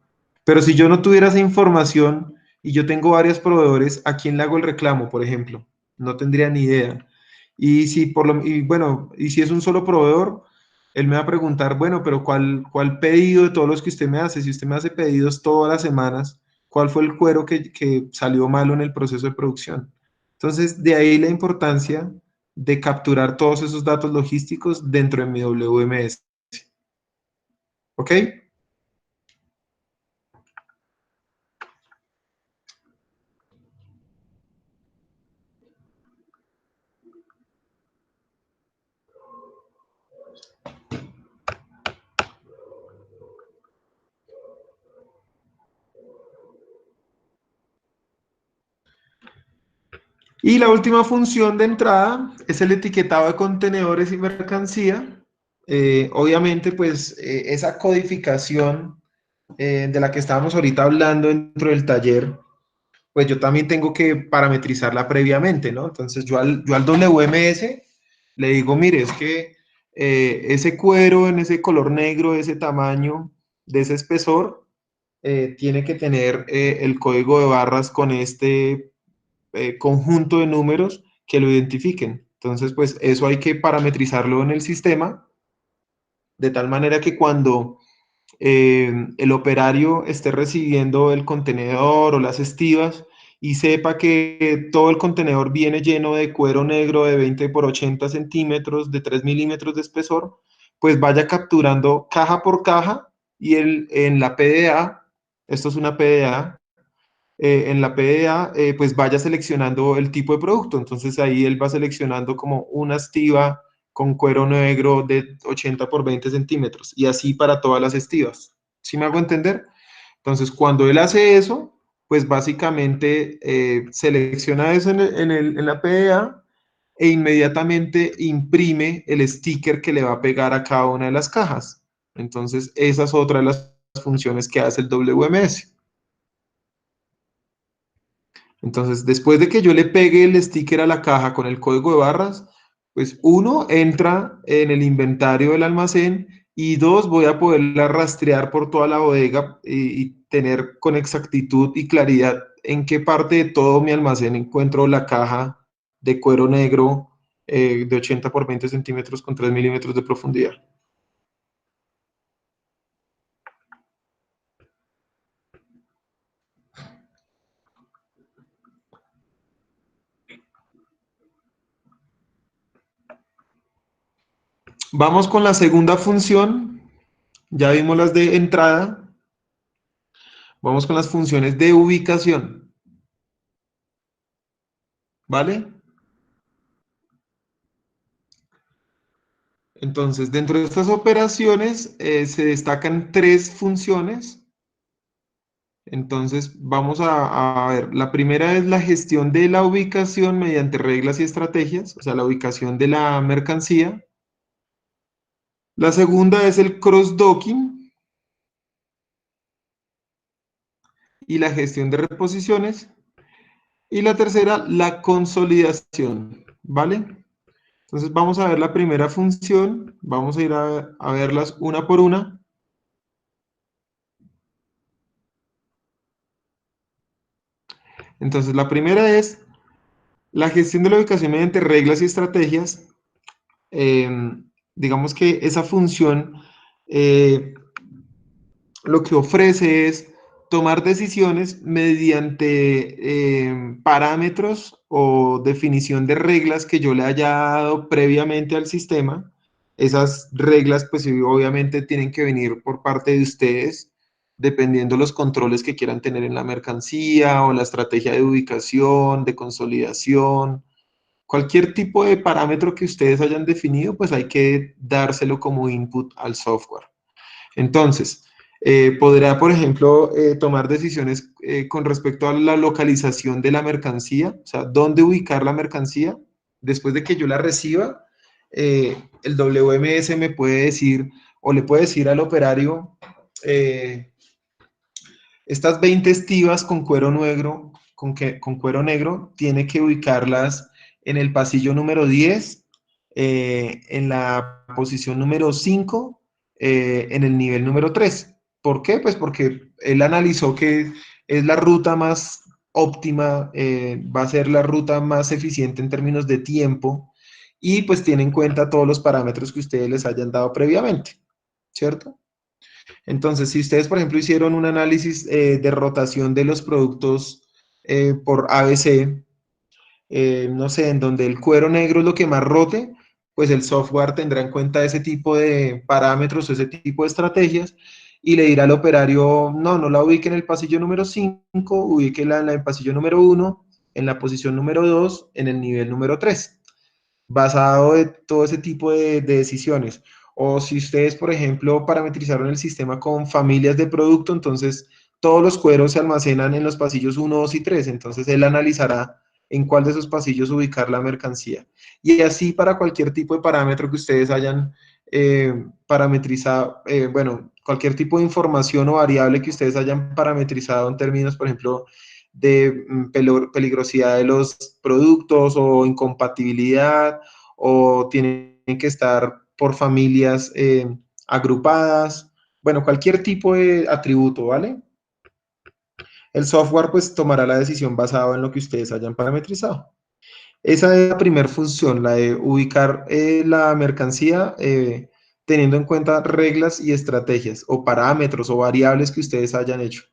Pero si yo no tuviera esa información y yo tengo varios proveedores, ¿a quién le hago el reclamo, por ejemplo? No tendría ni idea. Y si es un solo proveedor, él me va a preguntar, bueno, pero ¿cuál pedido de todos los que usted me hace? Si usted me hace pedidos todas las semanas, ¿cuál fue el cuero que salió malo en el proceso de producción? Entonces, de ahí la importancia de capturar todos esos datos logísticos dentro de mi WMS. ¿Ok? Y la última función de entrada es el etiquetado de contenedores y mercancía. Obviamente, pues esa codificación de la que estábamos ahorita hablando dentro del taller, pues yo también tengo que parametrizarla previamente, ¿no? Entonces yo al WMS le digo, mire, es que ese cuero en ese color negro, de ese tamaño, de ese espesor, tiene que tener el código de barras con este conjunto de números que lo identifiquen. Entonces, pues eso hay que parametrizarlo en el sistema, de tal manera que cuando el operario esté recibiendo el contenedor o las estivas y sepa que todo el contenedor viene lleno de cuero negro de 20 por 80 centímetros, de 3 milímetros de espesor, pues vaya capturando caja por caja y en la PDA, esto es una PDA, en la PDA, pues vaya seleccionando el tipo de producto. Entonces ahí él va seleccionando como una estiva con cuero negro de 80 por 20 centímetros y así para todas las estivas. ¿Sí me hago entender? Entonces cuando él hace eso, pues básicamente selecciona eso en la PDA e inmediatamente imprime el sticker que le va a pegar a cada una de las cajas. Entonces esa es otra de las funciones que hace el WMS. Entonces, después de que yo le pegue el sticker a la caja con el código de barras, pues uno, entra en el inventario del almacén y dos, voy a poderla rastrear por toda la bodega y tener con exactitud y claridad en qué parte de todo mi almacén encuentro la caja de cuero negro de 80 por 20 centímetros con 3 milímetros de profundidad. Vamos con la segunda función. Ya vimos las de entrada. Vamos con las funciones de ubicación. ¿Vale? Entonces, dentro de estas operaciones se destacan tres funciones. Entonces, vamos a ver. La primera es la gestión de la ubicación mediante reglas y estrategias, o sea, la ubicación de la mercancía. La segunda es el cross-docking y la gestión de reposiciones. Y la tercera, la consolidación, ¿vale? Entonces vamos a ver la primera función, vamos a ir a verlas una por una. Entonces la primera es la gestión de la ubicación mediante reglas y estrategias. Eh, digamos que esa función eh, lo que ofrece es tomar decisiones mediante parámetros o definición de reglas que yo le haya dado previamente al sistema. Esas reglas, pues obviamente tienen que venir por parte de ustedes, dependiendo los controles que quieran tener en la mercancía o la estrategia de ubicación, de consolidación. Cualquier tipo de parámetro que ustedes hayan definido, pues hay que dárselo como input al software. Entonces, podrá, por ejemplo, tomar decisiones con respecto a la localización de la mercancía, o sea, dónde ubicar la mercancía. Después de que yo la reciba, el WMS me puede decir, o le puede decir al operario, estas 20 estivas con cuero negro, con cuero negro, tiene que ubicarlas en el pasillo número 10, en la posición número 5, en el nivel número 3. ¿Por qué? Pues porque él analizó que es la ruta más óptima, va a ser la ruta más eficiente en términos de tiempo y pues tiene en cuenta todos los parámetros que ustedes les hayan dado previamente, ¿cierto? Entonces, si ustedes, por ejemplo, hicieron un análisis de rotación de los productos por ABC, no sé, en donde el cuero negro es lo que más rote, pues el software tendrá en cuenta ese tipo de parámetros o ese tipo de estrategias y le dirá al operario, no, no la ubique en el pasillo número 5, ubíquela en el pasillo número 1, en la posición número 2, en el nivel número 3, basado en todo ese tipo de decisiones. O si ustedes, por ejemplo, parametrizaron el sistema con familias de producto, entonces todos los cueros se almacenan en los pasillos 1, 2 y 3. Entonces él analizará en cuál de esos pasillos ubicar la mercancía. Y así para cualquier tipo de parámetro que ustedes hayan parametrizado, bueno, cualquier tipo de información o variable que ustedes hayan parametrizado en términos, por ejemplo, de peligrosidad de los productos o incompatibilidad, o tienen que estar por familias agrupadas, bueno, cualquier tipo de atributo, ¿vale? El software pues tomará la decisión basada en lo que ustedes hayan parametrizado. Esa es la primera función, la de ubicar la mercancía teniendo en cuenta reglas y estrategias o parámetros o variables que ustedes hayan hecho.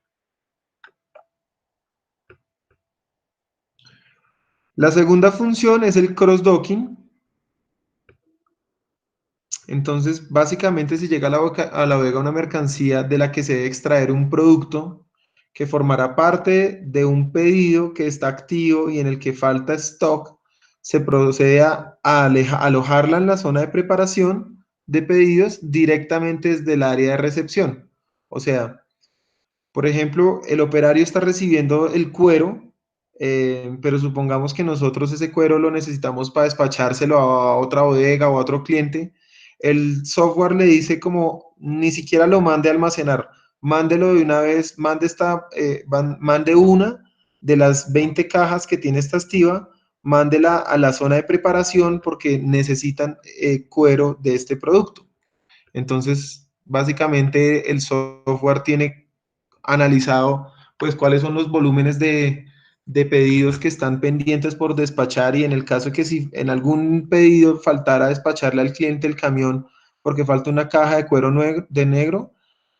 La segunda función es el cross-docking. Entonces, básicamente, si llega a la bodega una mercancía de la que se debe extraer un producto que formará parte de un pedido que está activo y en el que falta stock, se procede a alojarla en la zona de preparación de pedidos directamente desde el área de recepción. O sea, por ejemplo, el operario está recibiendo el cuero, pero supongamos que nosotros ese cuero lo necesitamos para despachárselo a otra bodega o a otro cliente. El software le dice como ni siquiera lo mande a almacenar, mándelo de una vez, mande una de las 20 cajas que tiene esta estiva, mándela a la zona de preparación porque necesitan cuero de este producto. Entonces, básicamente el software tiene analizado pues cuáles son los volúmenes de pedidos que están pendientes por despachar y en el caso que si en algún pedido faltara despacharle al cliente el camión porque falta una caja de cuero negro,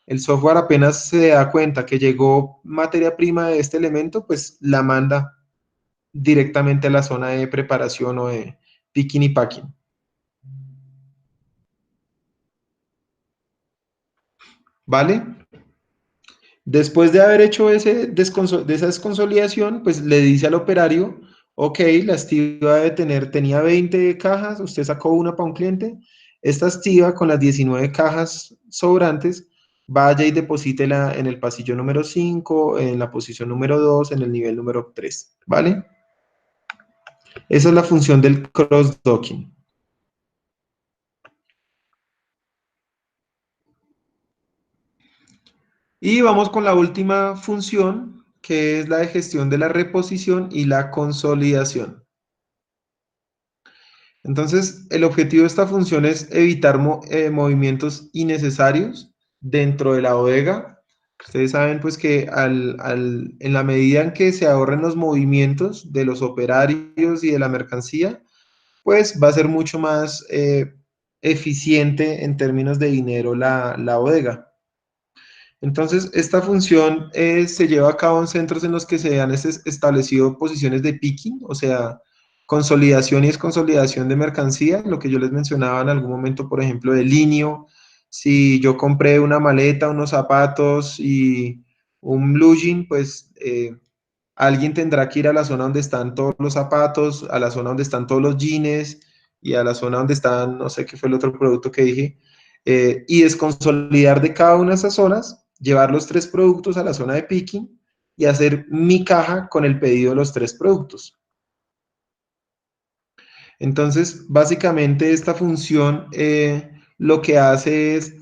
el software apenas se da cuenta que llegó materia prima de este elemento, pues la manda directamente a la zona de preparación o de picking y packing. ¿vale? Después de haber hecho de esa desconsolidación, pues le dice al operario, ok, la estiva tenía 20 cajas, usted sacó una para un cliente, esta estiva con las 19 cajas sobrantes, vaya y deposítela en el pasillo número 5, en la posición número 2, en el nivel número 3, ¿vale? Esa es la función del cross-docking. Y vamos con la última función, que es la de gestión de la reposición y la consolidación. Entonces, el objetivo de esta función es evitar movimientos innecesarios dentro de la bodega. Ustedes saben pues que en la medida en que se ahorren los movimientos de los operarios y de la mercancía, pues va a ser mucho más eficiente en términos de dinero la bodega. Entonces, esta función se lleva a cabo en centros en los que se han establecido posiciones de picking, o sea, consolidación y desconsolidación de mercancía, lo que yo les mencionaba en algún momento, por ejemplo, de linio. Si yo compré una maleta, unos zapatos y un blue jean, pues alguien tendrá que ir a la zona donde están todos los zapatos, a la zona donde están todos los jeans y a la zona donde están, no sé qué fue el otro producto que dije, y desconsolidar de cada una de esas zonas, llevar los 3 productos a la zona de picking y hacer mi caja con el pedido de los 3 productos. Entonces, básicamente esta función lo que hace es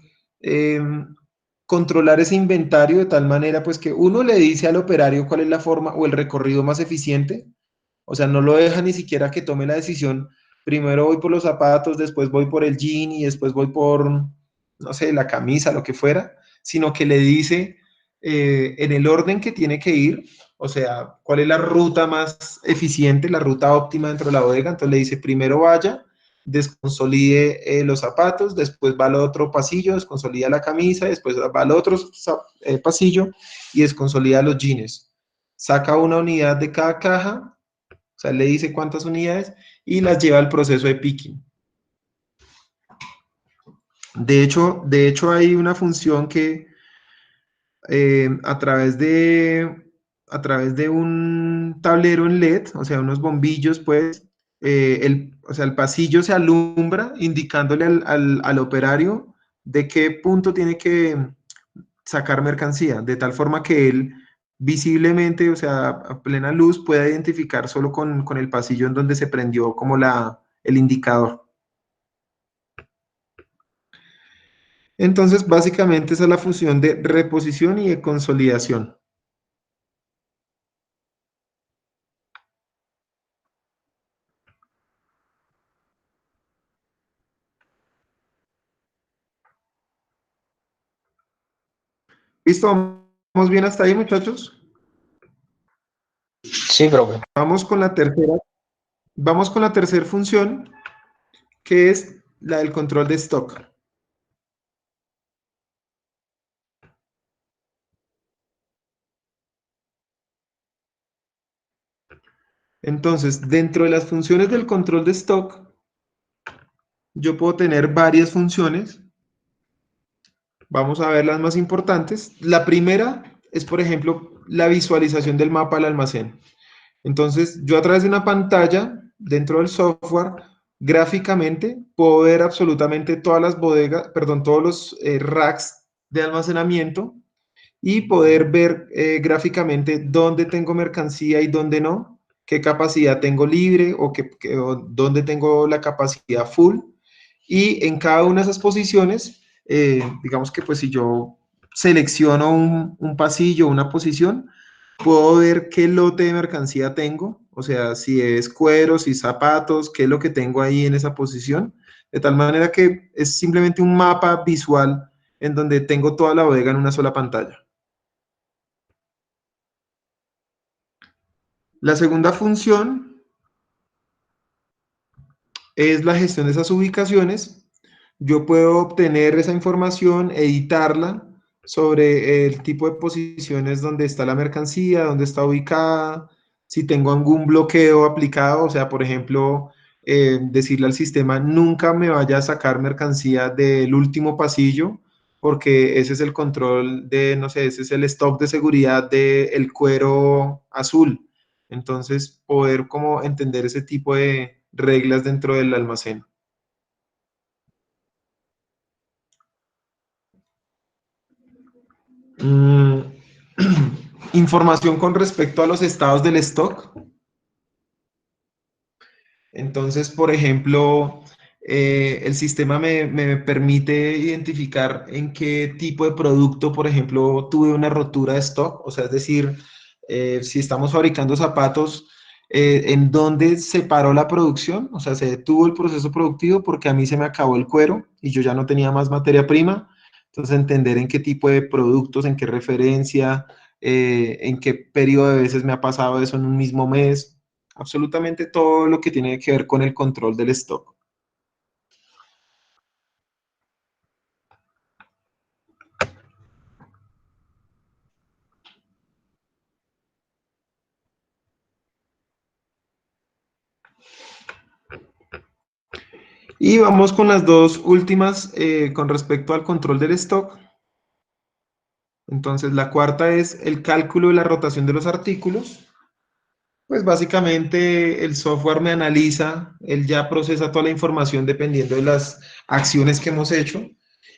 controlar ese inventario de tal manera pues que uno le dice al operario cuál es la forma o el recorrido más eficiente, o sea, no lo deja ni siquiera que tome la decisión, primero voy por los zapatos, después voy por el jean y después voy por, no sé, la camisa, lo que fuera, sino que le dice en el orden que tiene que ir, o sea, cuál es la ruta más eficiente, la ruta óptima dentro de la bodega. Entonces le dice, primero vaya, desconsolide los zapatos, después va al otro pasillo, desconsolida la camisa, después va al otro pasillo y desconsolida los jeans. Saca una unidad de cada caja, o sea, le dice cuántas unidades y las lleva al proceso de picking. De hecho hay una función que a través de un tablero en LED, o sea, unos bombillos, pues, o sea, el pasillo se alumbra indicándole al operario de qué punto tiene que sacar mercancía, de tal forma que él visiblemente, o sea, a plena luz, pueda identificar solo con el pasillo en donde se prendió como el indicador. Entonces, básicamente esa es la función de reposición y de consolidación. ¿Listo? ¿Vamos bien hasta ahí, muchachos? Sí, profe. Vamos con la tercera función, que es la del control de stock. Entonces, dentro de las funciones del control de stock, yo puedo tener varias funciones. Vamos a ver las más importantes. La primera es, por ejemplo, la visualización del mapa del almacén. Entonces, yo a través de una pantalla dentro del software, gráficamente, puedo ver absolutamente todas las bodegas, perdón, todos los racks de almacenamiento y poder ver gráficamente dónde tengo mercancía y dónde no, qué capacidad tengo libre o dónde tengo la capacidad full. Y en cada una de esas posiciones, digamos que pues si yo selecciono un pasillo, una posición, puedo ver qué lote de mercancía tengo, o sea, si es cuero, si zapatos, qué es lo que tengo ahí en esa posición, de tal manera que es simplemente un mapa visual en donde tengo toda la bodega en una sola pantalla. La segunda función es la gestión de esas ubicaciones. Yo puedo obtener esa información, editarla sobre el tipo de posiciones donde está la mercancía, dónde está ubicada, si tengo algún bloqueo aplicado, o sea, por ejemplo, decirle al sistema, nunca me vaya a sacar mercancía del último pasillo, porque ese es el control de, no sé, ese es el stock de seguridad del cuero azul. Entonces, poder como entender ese tipo de reglas dentro del almacén. Mm, información con respecto a los estados del stock. Entonces, por ejemplo, el sistema me permite identificar en qué tipo de producto, por ejemplo, tuve una rotura de stock, o sea, es decir, si estamos fabricando zapatos, en dónde se paró la producción, o sea, se detuvo el proceso productivo porque a mí se me acabó el cuero y yo ya no tenía más materia prima. Entonces, entender en qué tipo de productos, en qué referencia, en qué periodo de veces me ha pasado eso en un mismo mes, absolutamente todo lo que tiene que ver con el control del stock. Y vamos con las dos últimas con respecto al control del stock. Entonces, la cuarta es el cálculo de la rotación de los artículos. Pues básicamente el software me analiza, él ya procesa toda la información dependiendo de las acciones que hemos hecho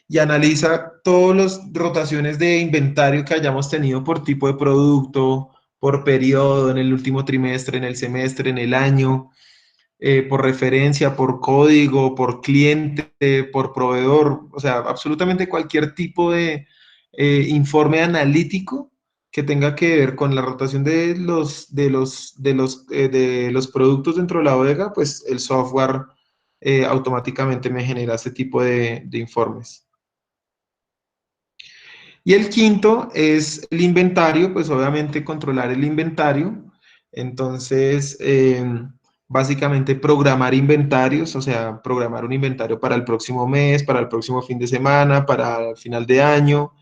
y analiza todas las rotaciones de inventario que hayamos tenido por tipo de producto, por periodo, en el último trimestre, en el semestre, en el año, por referencia, por código, por cliente, por proveedor, o sea, absolutamente cualquier tipo de informe analítico que tenga que ver con la rotación de los productos dentro de la bodega, pues el software automáticamente me genera ese tipo de informes. Y el quinto es el inventario, pues obviamente controlar el inventario. Entonces, básicamente programar inventarios, o sea, programar un inventario para el próximo mes, para el próximo fin de semana, para el final de año,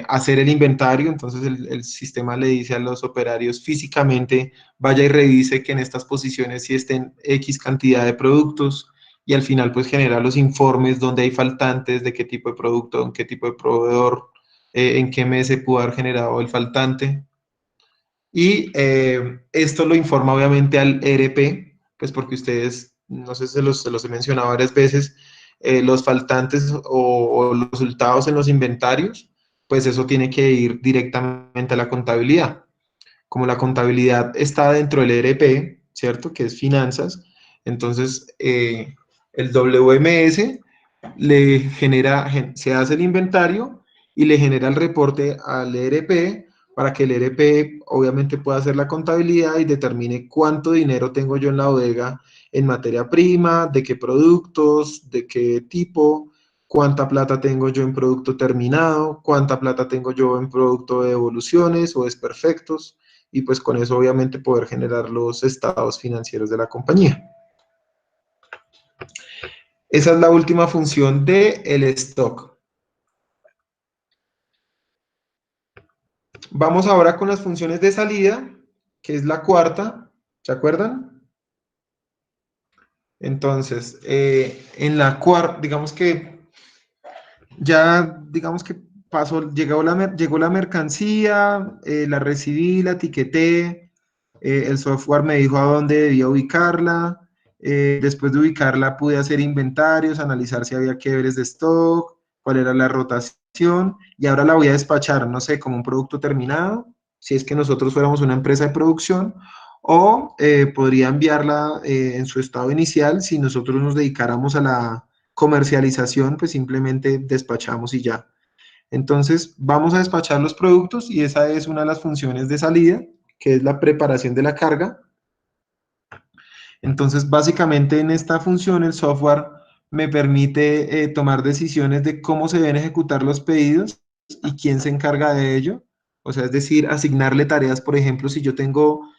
hacer el inventario. Entonces, el sistema le dice a los operarios físicamente, vaya y revise que en estas posiciones sí estén X cantidad de productos. Y al final, pues genera los informes donde hay faltantes, de qué tipo de producto, en qué tipo de proveedor, en qué mes se pudo haber generado el faltante. Y esto lo informa obviamente al ERP, pues porque ustedes, no sé si se los he mencionado varias veces, los faltantes o los resultados en los inventarios, pues eso tiene que ir directamente a la contabilidad. Como la contabilidad está dentro del ERP, ¿cierto? Que es finanzas, entonces el WMS le genera, se hace el inventario y le genera el reporte al ERP para que el ERP obviamente pueda hacer la contabilidad y determine cuánto dinero tengo yo en la bodega en materia prima, de qué productos, de qué tipo, cuánta plata tengo yo en producto terminado, cuánta plata tengo yo en producto de evoluciones o desperfectos, y pues con eso obviamente poder generar los estados financieros de la compañía. Esa es la última función del stock. Vamos ahora con las funciones de salida, que es la cuarta, ¿se acuerdan? Entonces, en la cuarta, digamos que ya, digamos que pasó, llegó la mercancía, la recibí, la etiqueté, el software me dijo a dónde debía ubicarla, después de ubicarla pude hacer inventarios, analizar si había quiebre de stock, cuál era la rotación, y ahora la voy a despachar, no sé, como un producto terminado, si es que nosotros fuéramos una empresa de producción, o podría enviarla en su estado inicial si nosotros nos dedicáramos a la comercialización, pues simplemente despachamos y ya. Entonces, vamos a despachar los productos y esa es una de las funciones de salida, que es la preparación de la carga. Entonces, básicamente en esta función el software me permite tomar decisiones de cómo se deben ejecutar los pedidos y quién se encarga de ello. O sea, es decir, asignarle tareas, por ejemplo, si yo tengo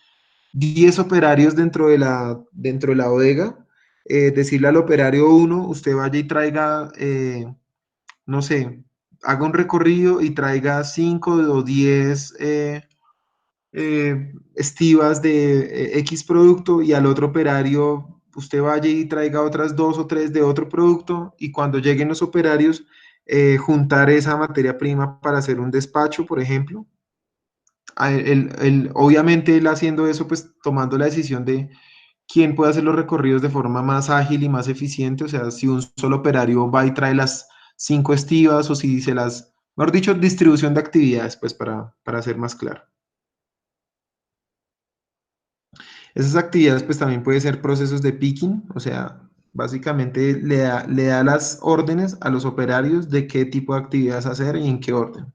10 operarios dentro de la bodega, decirle al operario 1, usted vaya y traiga, no sé, haga un recorrido y traiga 5 o 10 estivas de X producto, y al otro operario usted vaya y traiga otras 2 o 3 de otro producto, y cuando lleguen los operarios juntar esa materia prima para hacer un despacho, por ejemplo. Obviamente él haciendo eso, pues tomando la decisión de quién puede hacer los recorridos de forma más ágil y más eficiente, o sea, si un solo operario va y trae las 5 estivas o si se las, mejor dicho, distribución de actividades, pues para ser más claro. Esas actividades pues también puede ser procesos de picking, o sea, básicamente le da las órdenes a los operarios de qué tipo de actividades hacer y en qué orden.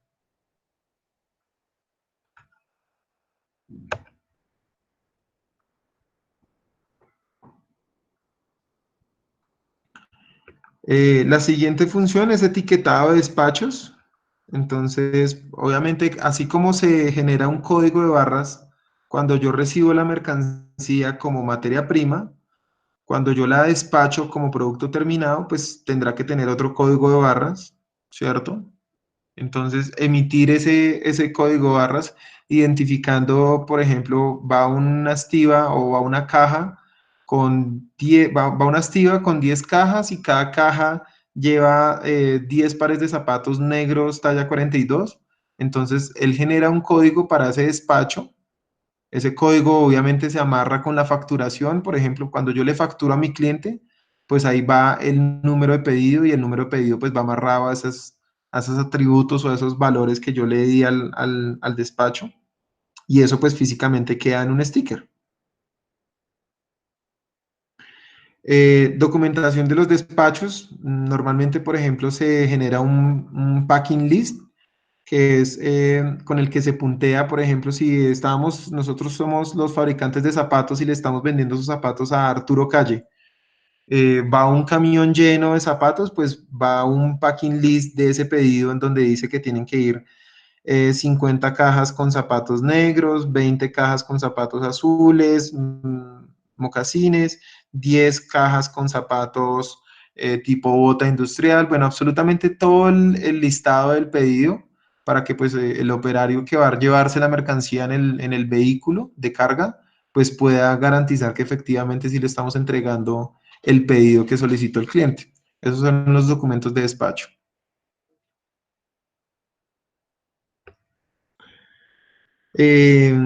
La siguiente función es etiquetado de despachos. Entonces, obviamente, así como se genera un código de barras cuando yo recibo la mercancía como materia prima, cuando yo la despacho como producto terminado, pues tendrá que tener otro código de barras, ¿cierto? Entonces, emitir ese código de barras identificando, por ejemplo, va una estiva o va una caja con 10, va una estiva con 10 cajas y cada caja lleva 10 pares de zapatos negros talla 42. Entonces, él genera un código para ese despacho. Ese código obviamente se amarra con la facturación. Por ejemplo, cuando yo le facturo a mi cliente, pues ahí va el número de pedido y el número de pedido pues va amarrado a esos atributos o a esos valores que yo le di al despacho. Y eso pues físicamente queda en un sticker. Documentación de los despachos. Normalmente, por ejemplo, se genera un packing list que es con el que se puntea, por ejemplo, si nosotros somos los fabricantes de zapatos y le estamos vendiendo sus zapatos a Arturo Calle, va un camión lleno de zapatos, pues va un packing list de ese pedido en donde dice que tienen que ir 50 cajas con zapatos negros, 20 cajas con zapatos azules, mocasines, 10 cajas con zapatos tipo bota industrial, bueno, absolutamente todo el listado del pedido para que pues el operario que va a llevarse la mercancía en el vehículo de carga, pues pueda garantizar que efectivamente sí le estamos entregando el pedido que solicitó el cliente. Esos son los documentos de despacho. Eh,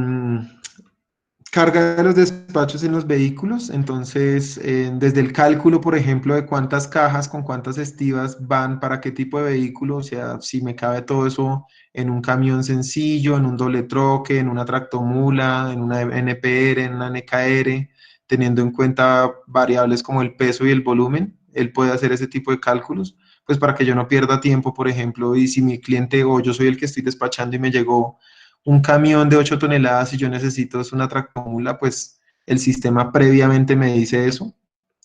Carga de los despachos en los vehículos, entonces desde el cálculo, por ejemplo, de cuántas cajas con cuántas estivas van para qué tipo de vehículo, o sea, si me cabe todo eso en un camión sencillo, en un doble troque, en una tractomula, en una NPR, en una NKR, teniendo en cuenta variables como el peso y el volumen, él puede hacer ese tipo de cálculos, pues para que yo no pierda tiempo, por ejemplo, y si mi cliente o yo soy el que estoy despachando y me llegó un camión de 8 toneladas y yo necesito es una tractomula, pues el sistema previamente me dice eso,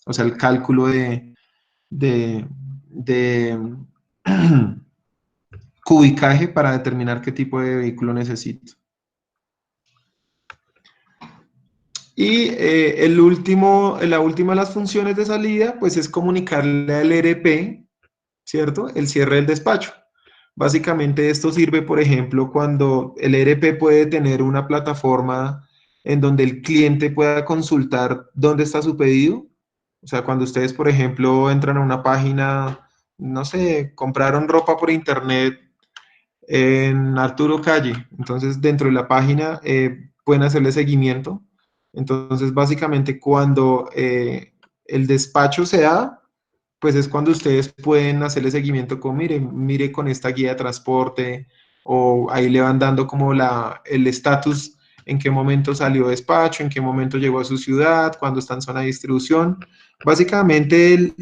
o sea, el cálculo de cubicaje para determinar qué tipo de vehículo necesito. Y la última de las funciones de salida, pues es comunicarle al ERP, ¿cierto? El cierre del despacho. Básicamente esto sirve, por ejemplo, cuando el ERP puede tener una plataforma en donde el cliente pueda consultar dónde está su pedido. O sea, cuando ustedes, por ejemplo, entran a una página, no sé, compraron ropa por internet en Arturo Calle. Entonces, dentro de la página pueden hacerle seguimiento. Entonces, básicamente, cuando el despacho se da, pues es cuando ustedes pueden hacerle seguimiento con, mire con esta guía de transporte, o ahí le van dando como el estatus, en qué momento salió despacho, en qué momento llegó a su ciudad, cuándo está en zona de distribución. Básicamente,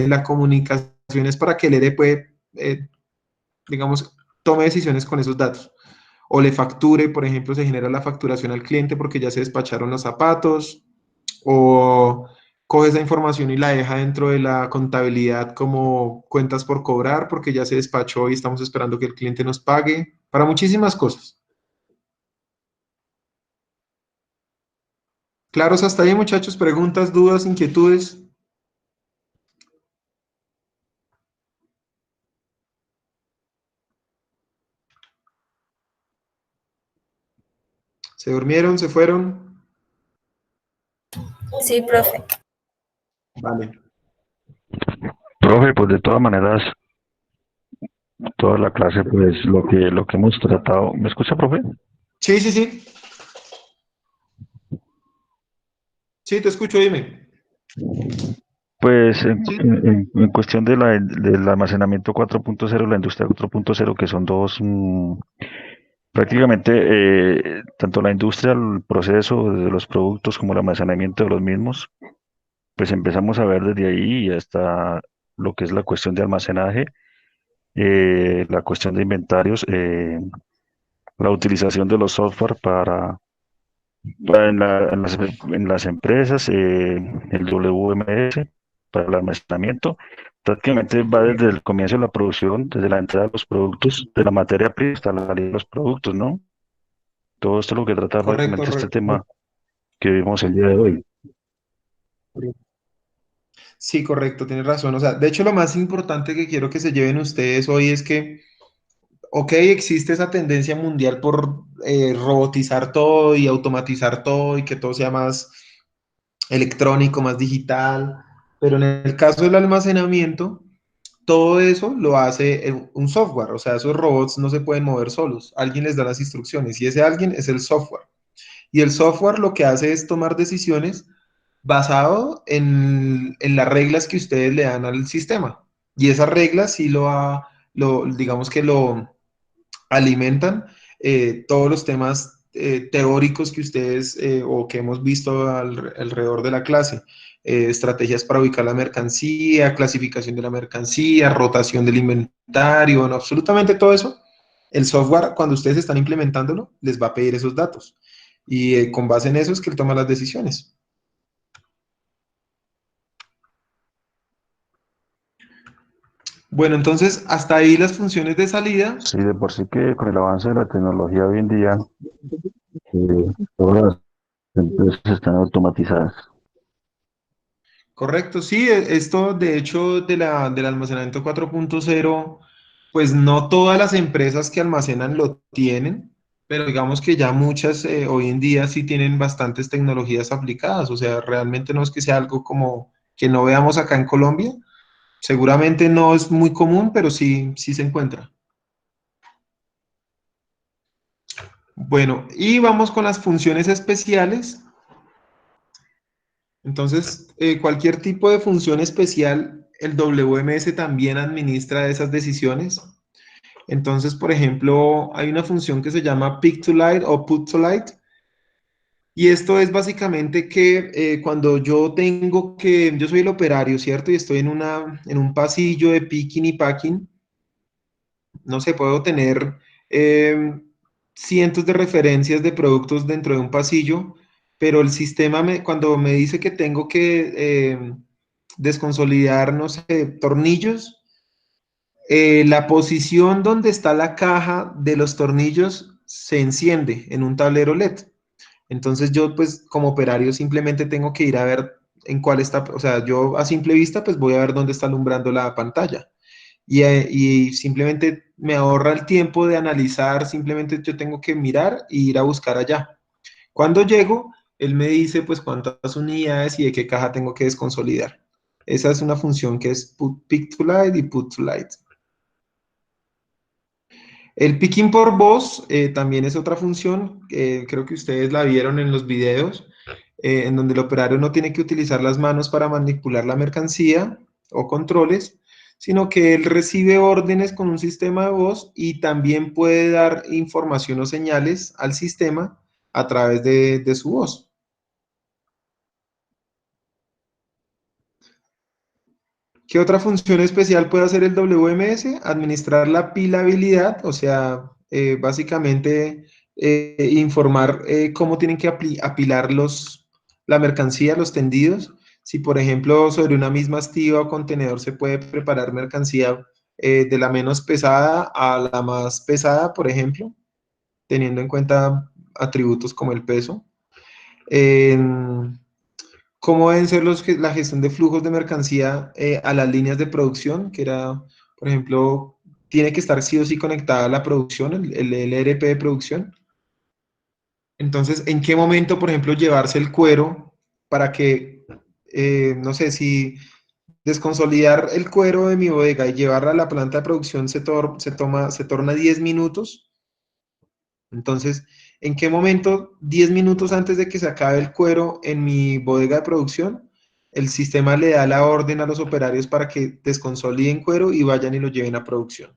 la comunicación es para que el ERE puede, digamos, tome decisiones con esos datos. O le facture, por ejemplo, se genera la facturación al cliente porque ya se despacharon los zapatos, o coge esa información y la deja dentro de la contabilidad como cuentas por cobrar porque ya se despachó y estamos esperando que el cliente nos pague, para muchísimas cosas. ¿Claros hasta ahí, muchachos? ¿Preguntas, dudas, inquietudes? ¿Se durmieron? ¿Se fueron? Sí, profe. Vale. Profe, pues de todas maneras, Toda la clase, pues lo que hemos tratado. ¿Me escucha, profe? Sí, sí, sí. Sí, te escucho, dime. Pues en, Sí, en- en- en cuestión del almacenamiento 4.0, la industria 4.0, que son dos, prácticamente tanto la industria, el proceso de los productos como el almacenamiento de los mismos, pues empezamos a ver desde ahí y hasta lo que es la cuestión de almacenaje, la cuestión de inventarios, la utilización de los software en las empresas, el WMS para el almacenamiento, prácticamente va desde el comienzo de la producción, desde la entrada de los productos, de la materia prima hasta la salida de los productos, ¿no? Todo esto es lo que trata correcto, prácticamente este tema que vimos el día de hoy. sí, correcto, tienes razón. O sea, de hecho, lo más importante que quiero que se lleven ustedes hoy es que, ok, existe esa tendencia mundial por robotizar todo y automatizar todo y que todo sea más electrónico, más digital, pero en el caso del almacenamiento, todo eso lo hace un software, o sea, esos robots no se pueden mover solos, alguien les da las instrucciones y ese alguien es el software. Y el software lo que hace es tomar decisiones basado en las reglas que ustedes le dan al sistema. Y esas reglas sí digamos que lo alimentan todos los temas teóricos que ustedes o que hemos visto alrededor de la clase. Estrategias para ubicar la mercancía, clasificación de la mercancía, rotación del inventario, bueno, absolutamente todo eso. El software, cuando ustedes están implementándolo, les va a pedir esos datos. Y con base en eso es que él toma las decisiones. Bueno, entonces hasta ahí las funciones de salida. Sí, de por sí que con el avance de la tecnología hoy en día, todas las empresas están automatizadas. Correcto, sí, esto de hecho del almacenamiento 4.0, pues no todas las empresas que almacenan lo tienen, pero digamos que ya muchas hoy en día sí tienen bastantes tecnologías aplicadas, o sea, realmente no es que sea algo como que no veamos acá en Colombia, seguramente no es muy común, pero sí, sí se encuentra. Bueno, y vamos con las funciones especiales. Entonces, cualquier tipo de función especial, el WMS también administra esas decisiones. Entonces, por ejemplo, hay una función que se llama pick to light o put to light. Y esto es básicamente que cuando yo soy el operario, ¿cierto? Y estoy en un pasillo de picking y packing, no sé, puedo tener eh, cientos de referencias de productos dentro de un pasillo, pero el sistema cuando me dice que tengo que desconsolidar, no sé, tornillos, la posición donde está la caja de los tornillos se enciende en un tablero LED. Entonces yo pues como operario simplemente tengo que ir a ver en cuál está, o sea, yo a simple vista pues voy a ver dónde está alumbrando la pantalla y simplemente me ahorra el tiempo de analizar, simplemente yo tengo que mirar e ir a buscar allá. Cuando llego, él me dice pues cuántas unidades y de qué caja tengo que desconsolidar. Esa es una función que es pick to light y put to light. El picking por voz también es otra función, creo que ustedes la vieron en los videos, en donde el operario no tiene que utilizar las manos para manipular la mercancía o controles, sino que él recibe órdenes con un sistema de voz y también puede dar información o señales al sistema a través de su voz. ¿Qué otra función especial puede hacer el WMS? Administrar la pilabilidad, o sea, básicamente informar cómo tienen que apilar la mercancía, los tendidos. Si, por ejemplo, sobre una misma estiba o contenedor se puede preparar mercancía de la menos pesada a la más pesada, por ejemplo, teniendo en cuenta atributos como el peso. Cómo deben ser la gestión de flujos de mercancía a las líneas de producción, que era, por ejemplo, tiene que estar sí o sí conectada a la producción, el ERP de producción. Entonces, ¿en qué momento, por ejemplo, llevarse el cuero para que, no sé, si desconsolidar el cuero de mi bodega y llevarla a la planta de producción se torna 10 minutos. Entonces, ¿en qué momento, 10 minutos antes de que se acabe el cuero en mi bodega de producción, el sistema le da la orden a los operarios para que desconsoliden cuero y vayan y lo lleven a producción?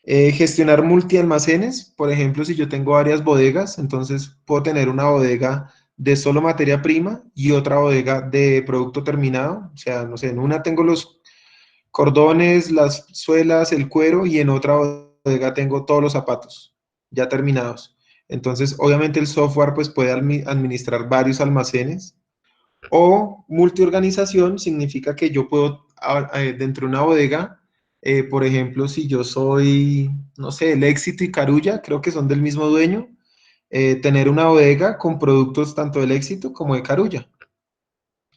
Gestionar multialmacenes, por ejemplo, si yo tengo varias bodegas, entonces puedo tener una bodega de solo materia prima y otra bodega de producto terminado. O sea, no sé, en una tengo los cordones, las suelas, el cuero, y en otra bodega tengo todos los zapatos ya terminados. Entonces, obviamente el software pues puede administrar varios almacenes. O multiorganización significa que yo puedo, dentro de una bodega, por ejemplo, si yo soy, no sé, el Éxito y Carulla, creo que son del mismo dueño, tener una bodega con productos tanto del Éxito como de Carulla.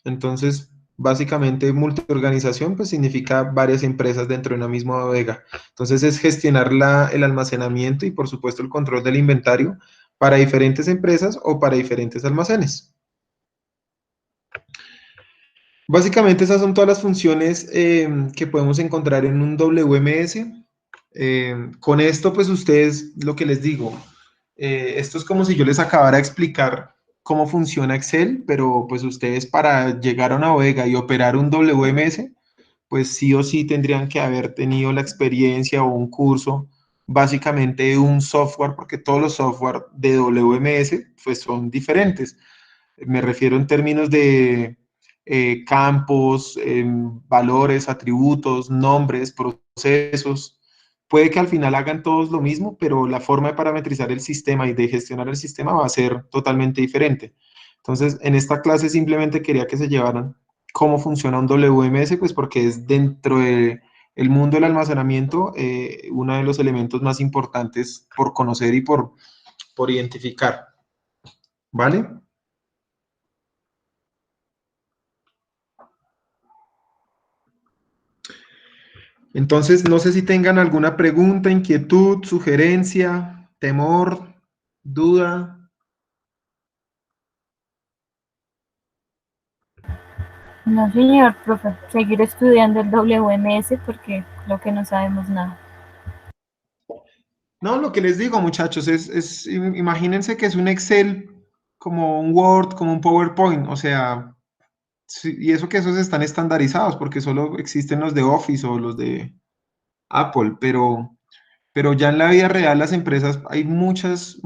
Entonces, básicamente, multiorganización pues significa varias empresas dentro de una misma bodega. Entonces, es gestionar el almacenamiento y, por supuesto, el control del inventario para diferentes empresas o para diferentes almacenes. Básicamente esas son todas las funciones que podemos encontrar en un WMS. Con esto, pues ustedes, lo que les digo, esto es como si yo les acabara de explicar cómo funciona Excel, pero pues ustedes para llegar a una bodega y operar un WMS, pues sí o sí tendrían que haber tenido la experiencia o un curso, básicamente un software, porque todos los software de WMS pues son diferentes. Me refiero en términos de campos, valores, atributos, nombres, procesos. Puede que al final hagan todos lo mismo, pero la forma de parametrizar el sistema y de gestionar el sistema va a ser totalmente diferente. Entonces, en esta clase simplemente quería que se llevaran cómo funciona un WMS, pues porque es dentro del mundo del almacenamiento uno de los elementos más importantes por conocer y por identificar. ¿Vale? Entonces, no sé si tengan alguna pregunta, inquietud, sugerencia, temor, duda. No, señor, profe, seguir estudiando el WMS porque creo que no sabemos nada. No, lo que les digo, muchachos, imagínense que es un Excel como un Word, como un PowerPoint, o sea, y eso que esos están estandarizados porque solo existen los de Office o los de Apple, pero ya en la vida real las empresas hay muchos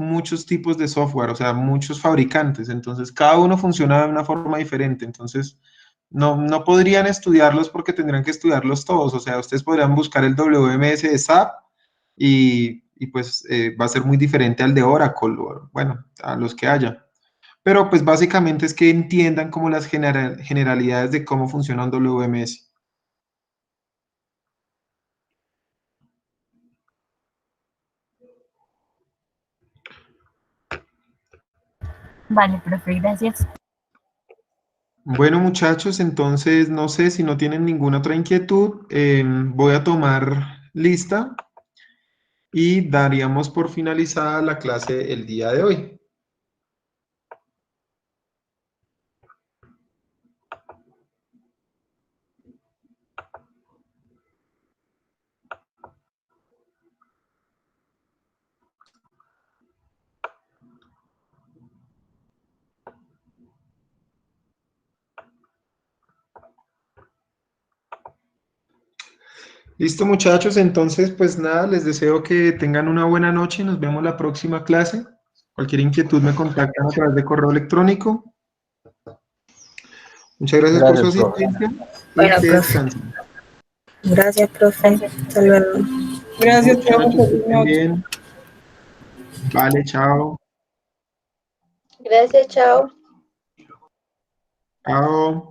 tipos de software, o sea, muchos fabricantes, entonces cada uno funciona de una forma diferente, entonces no podrían estudiarlos porque tendrían que estudiarlos todos, o sea, ustedes podrían buscar el WMS de SAP y pues va a ser muy diferente al de Oracle, o, bueno, a los que haya. Pero pues básicamente es que entiendan como las generalidades de cómo funciona un WMS. Vale, profe, gracias. Bueno, muchachos, entonces no sé si no tienen ninguna otra inquietud, voy a tomar lista y daríamos por finalizada la clase el día de hoy. Listo, muchachos, entonces pues nada, les deseo que tengan una buena noche, nos vemos la próxima clase. Cualquier inquietud me contactan a través de correo electrónico. Muchas gracias por su Gracias, profe. asistencia y Bueno, que profe. descansen. Gracias, profe. Hasta luego. Gracias, profe. Muchachos, que Feliz estén noche. bien. Vale, chao. Gracias, chao. Chao.